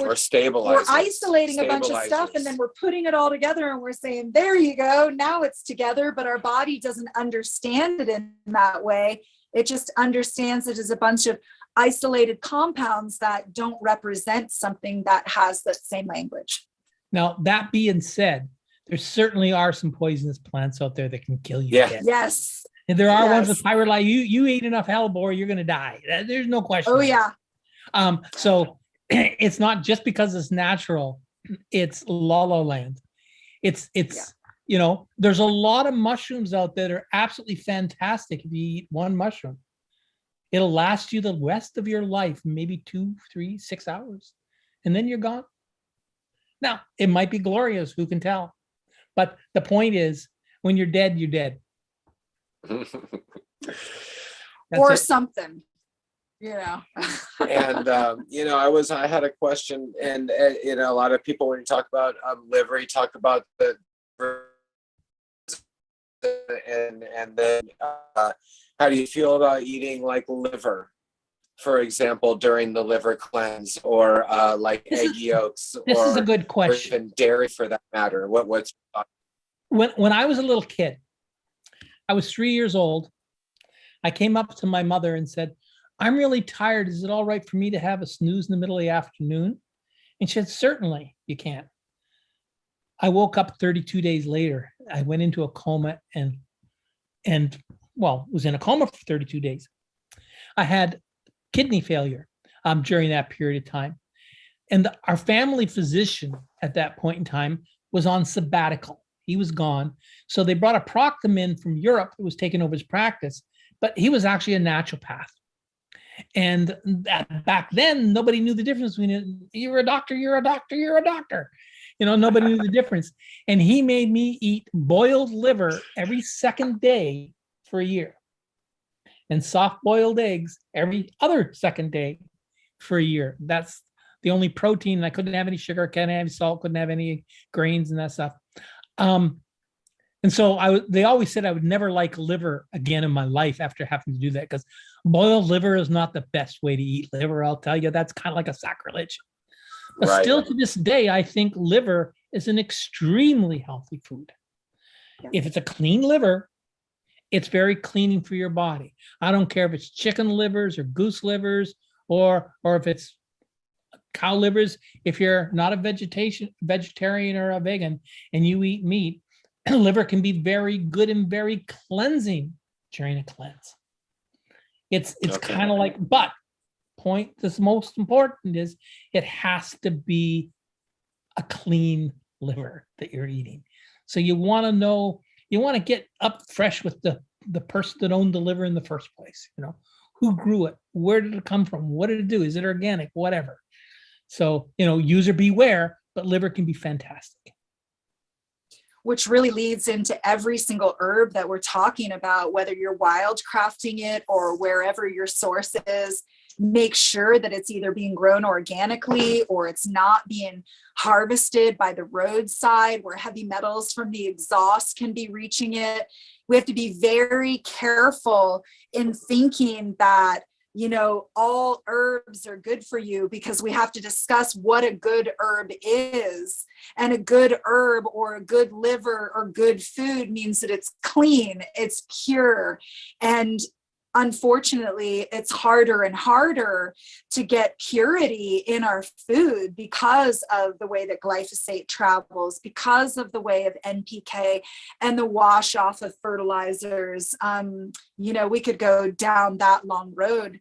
Or stabilizers. we're isolating a bunch of stuff and then we're putting it all together and we're saying, there you go, now it's together. But our body doesn't understand it in that way. It just understands it as a bunch of isolated compounds that don't represent something that has the same language. Now, that being said, there certainly are some poisonous plants out there that can kill you. Yeah. dead. Yes. And there are ones Yes. with pyrrolite. You eat enough hellebore, you're going to die. There's no question. Oh, yeah. So it's not just because it's natural. It's la la land. It's there's a lot of mushrooms out there that are absolutely fantastic if you eat one mushroom. It'll last you the rest of your life, maybe 2, 3, 6 hours, and then you're gone. Now, it might be glorious, who can tell? But the point is, when you're dead, you're dead. That's Or it. something, And I had a question, and a lot of people, when you talk about liver, you talk about the and then how do you feel about eating like liver, for example, during the liver cleanse, or like egg yolks, This is a or good question. even dairy for that matter? What's When I was a little kid, I was 3 years old. I came up to my mother and said, I'm really tired. Is it all right for me to have a snooze in the middle of the afternoon? And she said, certainly you can. I woke up 32 days later. I went into a coma and was in a coma for 32 days. I had kidney failure during that period of time. And our family physician at that point in time was on sabbatical. He was gone. So they brought a proctom in from Europe who was taking over his practice, but he was actually a naturopath. And back then, nobody knew the difference between you're a doctor, you're a doctor, you're a doctor. Nobody knew the difference. And he made me eat boiled liver every second day for a year, and soft boiled eggs every other second day for a year. That's the only protein. I couldn't have any sugar, couldn't have any salt, couldn't have any grains and that stuff. And so they always said I would never like liver again in my life after having to do that, because boiled liver is not the best way to eat liver. I'll tell you, that's kind of like a sacrilege. But right? Still to this day, I think liver is an extremely healthy food. Yeah. If it's a clean liver, it's very cleaning for your body. I don't care if it's chicken livers or goose livers, or if it's cow livers. If you're not a vegetarian or a vegan and you eat meat, liver can be very good and very cleansing during a cleanse. It's Okay. kind of like, but point that's most important is it has to be a clean liver that you're eating. So you want to know, you want to get up fresh with the person that owned the liver in the first place. Who grew it? Where did it come from? What did it do? Is it organic? Whatever. So, user beware, but liver can be fantastic. Which really leads into every single herb that we're talking about, whether you're wildcrafting it or wherever your source is. Make sure that it's either being grown organically or it's not being harvested by the roadside where heavy metals from the exhaust can be reaching it. We have to be very careful in thinking that, all herbs are good for you, because we have to discuss what a good herb is. And a good herb or a good liver or good food means that it's clean, it's pure. And unfortunately, it's harder and harder to get purity in our food because of the way that glyphosate travels, because of the way of NPK and the wash off of fertilizers. We could go down that long road.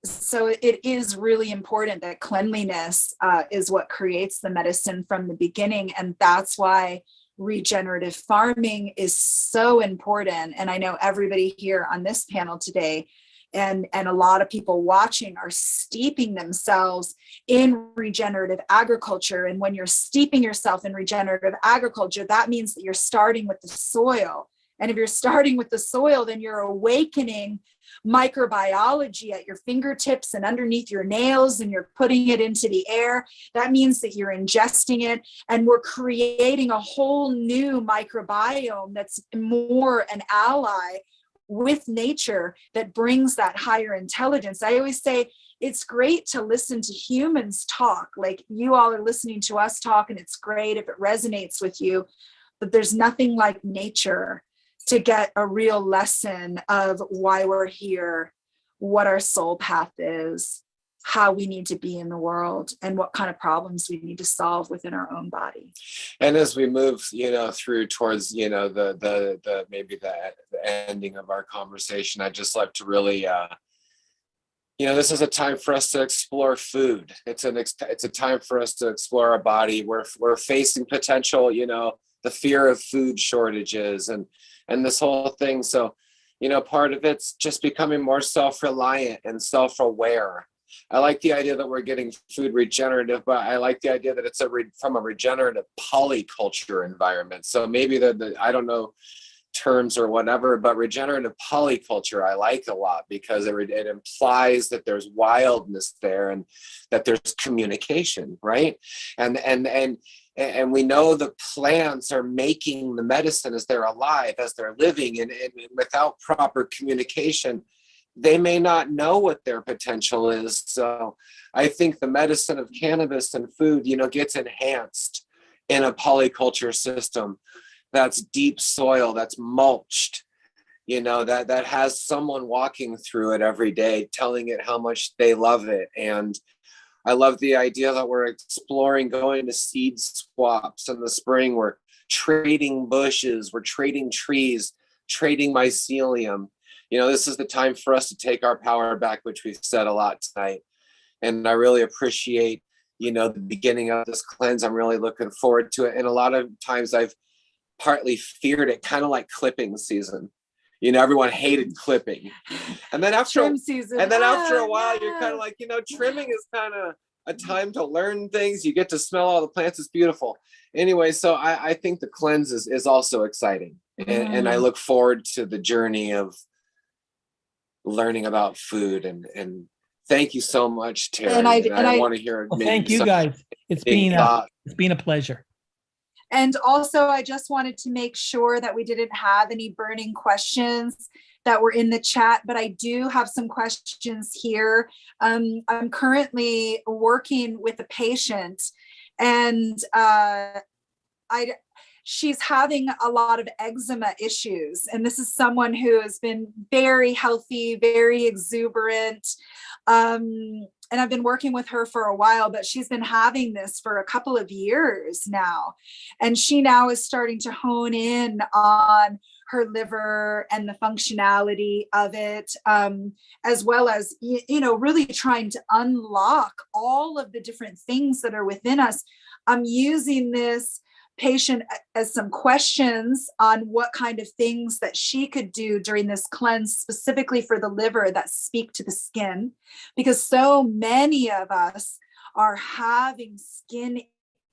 So it is really important that cleanliness is what creates the medicine from the beginning. And that's why regenerative farming is so important. And I know everybody here on this panel today and a lot of people watching are steeping themselves in regenerative agriculture. And when you're steeping yourself in regenerative agriculture, that means that you're starting with the soil. And if you're starting with the soil, then you're awakening microbiology at your fingertips and underneath your nails, and you're putting it into the air. That means that you're ingesting it, and we're creating a whole new microbiome that's more an ally with nature that brings that higher intelligence. I always say it's great to listen to humans talk, like you all are listening to us talk, and it's great if it resonates with you, but there's nothing like nature to get a real lesson of why we're here, what our soul path is, how we need to be in the world, and what kind of problems we need to solve within our own body. And as we move, through towards, the maybe the ending of our conversation, I'd just like to really, this is a time for us to explore food. It's a time for us to explore our body. We're facing potential, the fear of food shortages and this whole thing. So, part of it's just becoming more self-reliant and self-aware. I like the idea that we're getting food regenerative, but I like the idea that it's from a regenerative polyculture environment. So maybe I don't know terms or whatever, but regenerative polyculture I like a lot because it implies that there's wildness there and that there's communication, right? And we know the plants are making the medicine as they're alive, as they're living, and without proper communication, they may not know what their potential is. So I think the medicine of cannabis and food, gets enhanced in a polyculture system that's deep soil, that's mulched, that has someone walking through it every day, telling it how much they love it. And I love the idea that we're exploring going to seed swaps in the spring. We're trading bushes, we're trading trees, trading mycelium. This is the time for us to take our power back, which we've said a lot tonight. And I really appreciate, the beginning of this cleanse. I'm really looking forward to it. And a lot of times I've partly feared it, kind of like clipping season. Everyone hated clipping. And then after a while, you're kind of like, trimming is kind of a time to learn things. You get to smell all the plants. It's beautiful. Anyway, so I think the cleanse is also exciting. And I look forward to the journey of learning about food. And thank you so much, Terry. And I want to hear. Well, thank you guys. It's been a pleasure. And also, I just wanted to make sure that we didn't have any burning questions that were in the chat, but I do have some questions here. I'm currently working with a patient, and she's having a lot of eczema issues. And this is someone who has been very healthy, very exuberant. And I've been working with her for a while, but she's been having this for a couple of years now. And she now is starting to hone in on her liver and the functionality of it, as well as, really trying to unlock all of the different things that are within us. I'm using this patient as some questions on what kind of things that she could do during this cleanse, specifically for the liver, that speak to the skin, because so many of us are having skin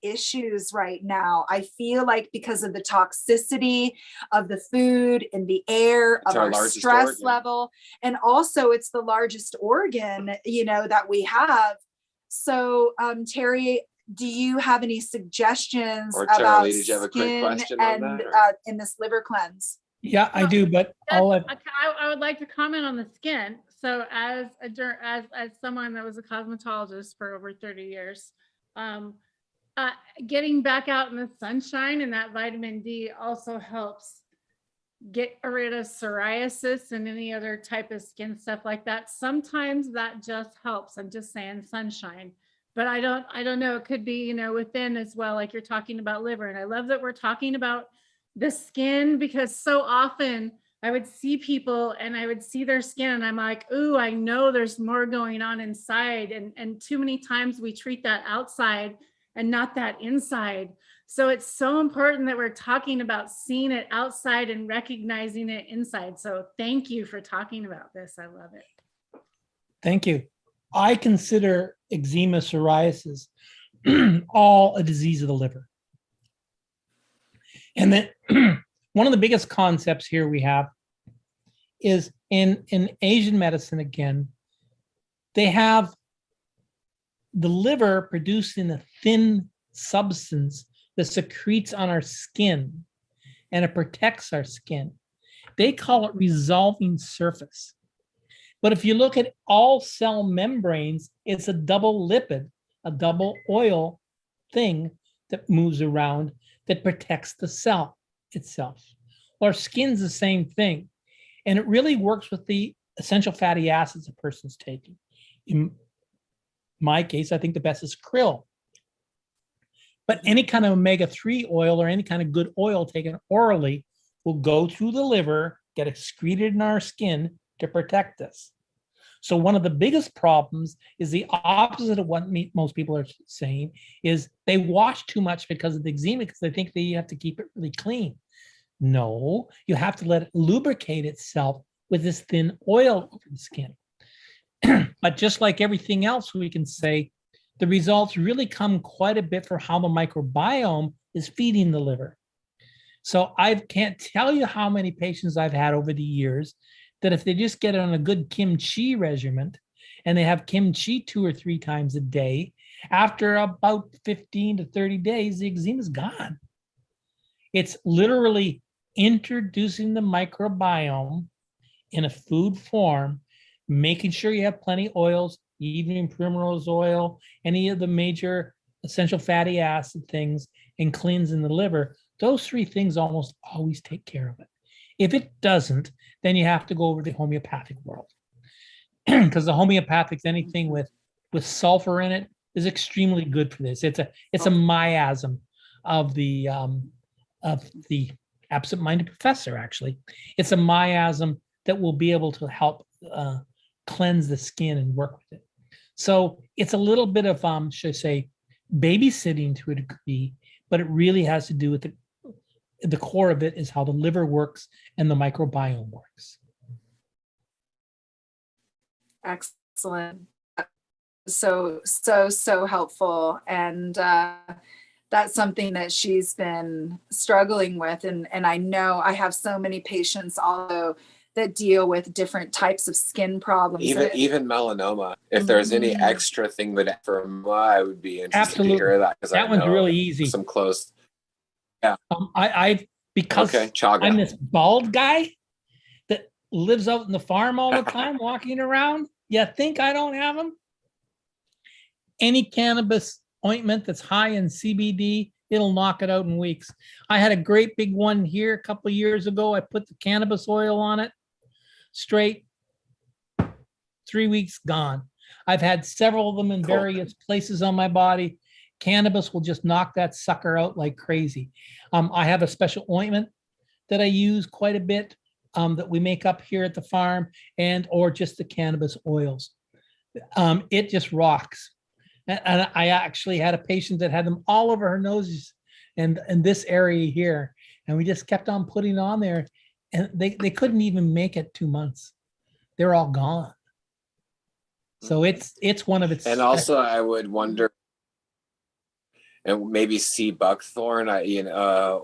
issues right now. I feel like because of the toxicity of the food and the air, of our stress level, and also it's the largest organ, that we have. So, Terry, do you have any suggestions about Charlie, did you have a quick question on that, in this liver cleanse? Yeah, I do, but I would like to comment on the skin. So as someone that was a cosmetologist for over 30 years, getting back out in the sunshine and that vitamin D also helps get rid of psoriasis and any other type of skin stuff like that. Sometimes that just helps. I'm just saying sunshine. But I don't know. It could be, you know, within as well, like you're talking about liver. And I love that we're talking about the skin, because so often I would see people and I would see their skin and I'm like, ooh, I know there's more going on inside. And too many times we treat that outside and not that inside. So it's so important that we're talking about seeing it outside and recognizing it inside. So thank you for talking about this. I love it. Thank you. I consider eczema, psoriasis, all a disease of the liver. And then one of the biggest concepts here we have is in Asian medicine, again, they have the liver producing a thin substance that secretes on our skin, and it protects our skin. They call it resolving surface. But if you look at all cell membranes, it's a double lipid, a double oil thing that moves around that protects the cell itself. Our skin's the same thing. And it really works with the essential fatty acids a person's taking. In my case, I think the best is krill. But any kind of omega-3 oil or any kind of good oil taken orally will go through the liver, get excreted in our skin to protect us. So one of the biggest problems is the opposite of what most people are saying, is they wash too much because of the eczema, because they think that you have to keep it really clean. No, you have to let it lubricate itself with this thin oil over the skin. But just like everything else, we can say the results really come quite a bit for how the microbiome is feeding the liver. So I can't tell you how many patients I've had over the years that if they just get on a good kimchi regimen and they have kimchi 2 or 3 times a day, after about 15 to 30 days, the eczema is gone. It's literally introducing the microbiome in a food form, making sure you have plenty of oils, evening primrose oil, any of the major essential fatty acid things, and cleansing the liver. Those 3 things almost always take care of it. If it doesn't, then you have to go over to the homeopathic world. Because the homeopathic, anything with sulfur in it, is extremely good for this. It's a miasm of the absent-minded professor, actually. It's a miasm that will be able to help cleanse the skin and work with it. So it's a little bit of, should I say, babysitting to a degree, but it really has to do with the core of it is how the liver works and the microbiome works. Excellent. So helpful. And that's something that she's been struggling with. And I know I have so many patients also that deal with different types of skin problems. Even melanoma. If there's any extra thing but for melanoma, I would be interested to hear that. That one's really easy. Some close. Yeah. Because I'm this bald guy that lives out in the farm all the time, walking around. You think I don't have them? Any cannabis ointment that's high in CBD, it'll knock it out in weeks. I had a great big one here a couple of years ago. I put the cannabis oil on it, straight, 3 weeks gone. I've had several of them in various places on my body. Cannabis will just knock that sucker out like crazy. I have a special ointment that I use quite a bit that we make up here at the farm, or just the cannabis oils. It just rocks. And I actually had a patient that had them all over her noses and this area here. And we just kept on putting on there, and they couldn't even make it 2 months. They're all gone. So it's one of its. And also I would wonder, and maybe sea buckthorn, or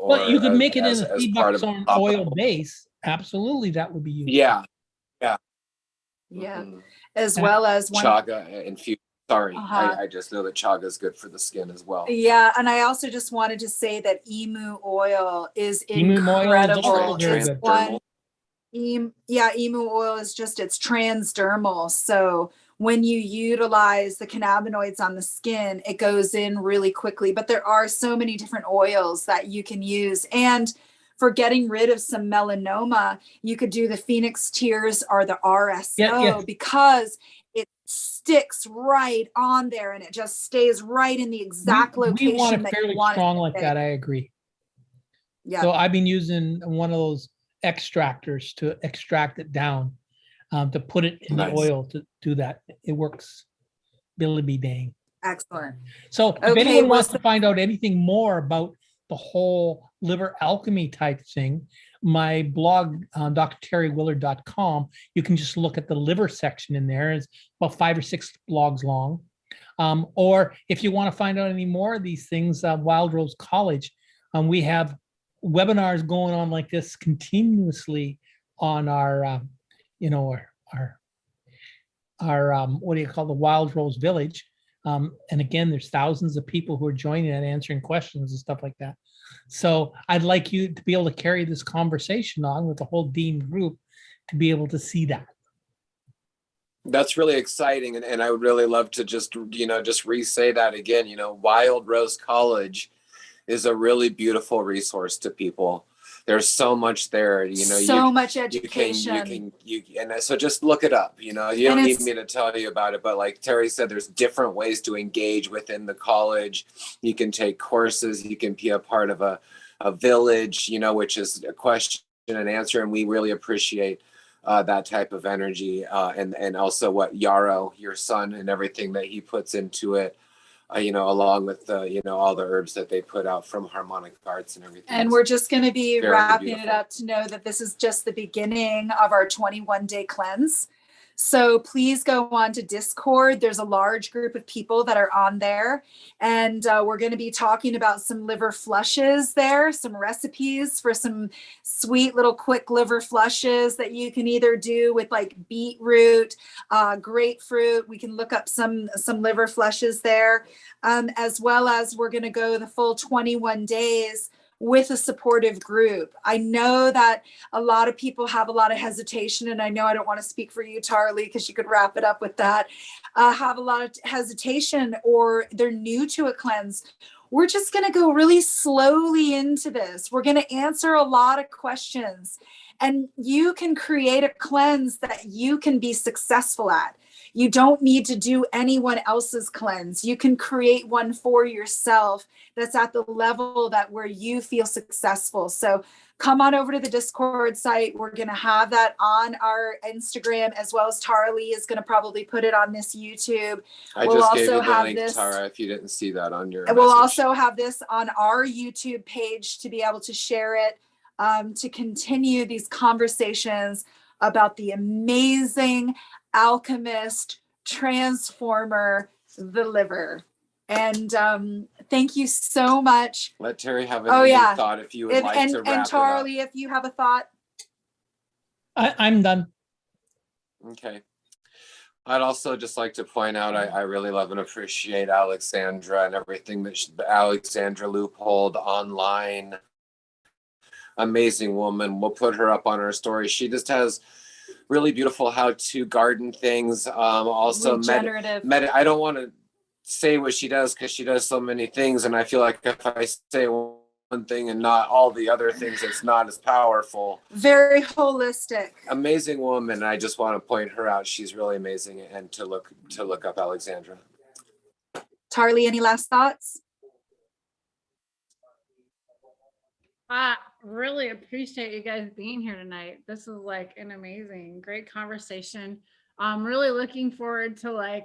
well, you could make it in a sea buckthorn oil base. Absolutely, that would be useful. Yeah. As well as chaga infused. Sorry, I just know that chaga is good for the skin as well. Yeah, and I also just wanted to say that emu oil is incredible. Emu oil is just, it's transdermal. So when you utilize the cannabinoids on the skin, it goes in really quickly. But there are so many different oils that you can use. And for getting rid of some melanoma, you could do the Phoenix Tears or the RSO because it sticks right on there and it just stays right in the exact location. We want it that fairly you want strong it like that. I agree. Yeah. So I've been using one of those extractors to extract it down, to put it in the oil to do that. It works. Billy be dang. Excellent. So if anyone wants to find out anything more about the whole liver alchemy type thing, my blog, drterrywillard.com, you can just look at the liver section in there. It's about 5 or 6 blogs long. Or if you want to find out any more of these things, Wild Rose College, we have webinars going on like this continuously on our, our what do you call the Wild Rose Village. And again, there's thousands of people who are joining and answering questions and stuff like that. So I'd like you to be able to carry this conversation on with the whole Dean group to be able to see that. That's really exciting. And I would really love to just re-say that again. Wild Rose College is a really beautiful resource to people. There's so much there, so much education. And so just look it up. You don't need me to tell you about it, but like Terry said, there's different ways to engage within the college. You can take courses, you can be a part of a village, which is a question and answer. And we really appreciate that type of energy. And also what Yarrow, your son, and everything that he puts into it. Along with the, all the herbs that they put out from Harmonic Arts and everything. And we're just going to be wrapping it up to know that this is just the beginning of our 21-day cleanse. So please go on to Discord. There's a large group of people that are on there. And we're going to be talking about some liver flushes there, some recipes for some sweet little quick liver flushes that you can either do with like beetroot, grapefruit. We can look up some liver flushes there, as well as we're going to go the full 21 days with a supportive group. I know that a lot of people have a lot of hesitation, and I know I don't want to speak for you, Tarly, because you could wrap it up with that, have a lot of hesitation or they're new to a cleanse. We're just going to go really slowly into this. We're going to answer a lot of questions, and you can create a cleanse that you can be successful at. You don't need to do anyone else's cleanse. You can create one for yourself that's at the level that where you feel successful. So come on over to the Discord site. We're going to have that on our Instagram, as well as Tarly is going to probably put it on this YouTube. We'll just gave you the link, Tara, if you didn't see that on your We'll message. also have this on our YouTube page to be able to share it, to continue these conversations about the amazing alchemist, transformer, the liver. And thank you so much. Let Terry have another thought if you would like to wrap and Tarly, if you have a thought. I'm done. Okay. I'd also just like to point out, I really love and appreciate Alexandra and everything that Alexandra Loophole online. Amazing woman. We'll put her up on our story. She just has really beautiful how-to garden things. Also regenerative. I don't want to say what she does because she does so many things, and I feel like if I say one thing and not all the other things, it's not as powerful. Very holistic. Amazing woman. I just want to point her out. She's really amazing, and to look up Alexandra. Tarly, any last thoughts? I really appreciate you guys being here tonight. This is like an amazing, great conversation. I'm really looking forward to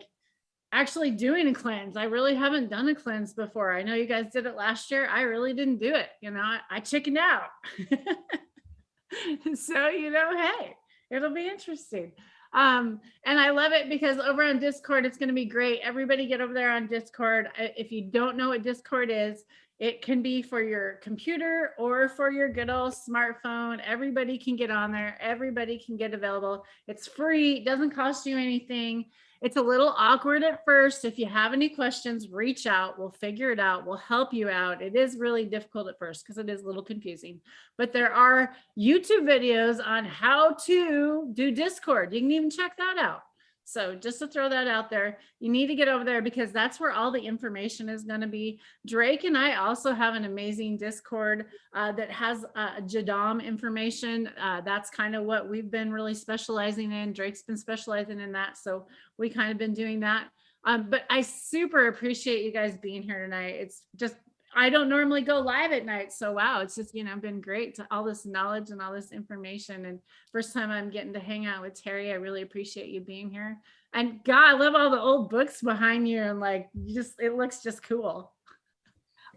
actually doing a cleanse. I really haven't done a cleanse before. I know you guys did it last year. I really didn't do it. I chickened out. So, hey, it'll be interesting. And I love it because over on Discord, it's going to be great. Everybody get over there on Discord. If you don't know what Discord is, it can be for your computer or for your good old smartphone. Everybody can get on there. Everybody can get available. It's free. It doesn't cost you anything. It's a little awkward at first. If you have any questions, reach out. We'll figure it out. We'll help you out. It is really difficult at first because it is a little confusing. But there are YouTube videos on how to do Discord. You can even check that out. So just to throw that out there, you need to get over there because that's where all the information is going to be. Drake and I also have an amazing Discord that has Jadam information. That's kind of what we've been really specializing in. Drake's been specializing in that. So we kind of been doing that. But I super appreciate you guys being here tonight. It's just, I don't normally go live at night. So wow, it's just, been great to all this knowledge and all this information. And first time I'm getting to hang out with Terry. I really appreciate you being here. And God, I love all the old books behind you. And like, it looks just cool.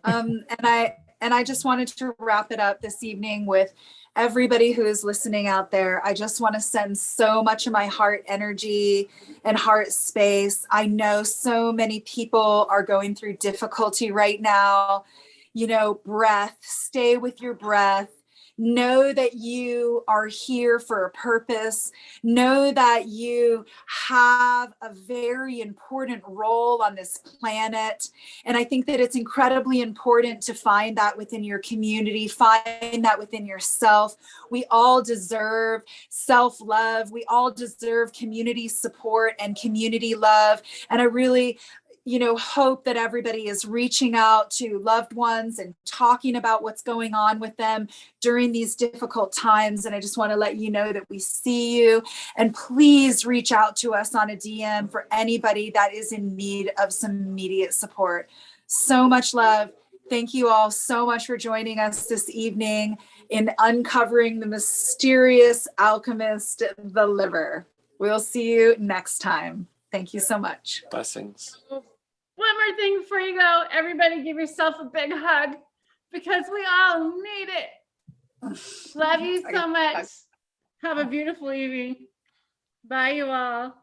And I just wanted to wrap it up this evening with everybody who is listening out there. I just want to send so much of my heart energy and heart space. I know so many people are going through difficulty right now. Breath, stay with your breath. Know that you are here for a purpose. Know that you have a very important role on this planet. And I think that it's incredibly important to find that within your community, find that within yourself. We all deserve self-love. We all deserve community support and community love. And I really hope that everybody is reaching out to loved ones and talking about what's going on with them during these difficult times. And I just want to let you know that we see you, and please reach out to us on a DM for anybody that is in need of some immediate support. So much love. Thank you all so much for joining us this evening in uncovering the mysterious alchemist, the liver. We'll see you next time. Thank you so much. Blessings. One more thing before you go, everybody give yourself a big hug because we all need it. Love you so much. Have a beautiful evening. Bye, you all.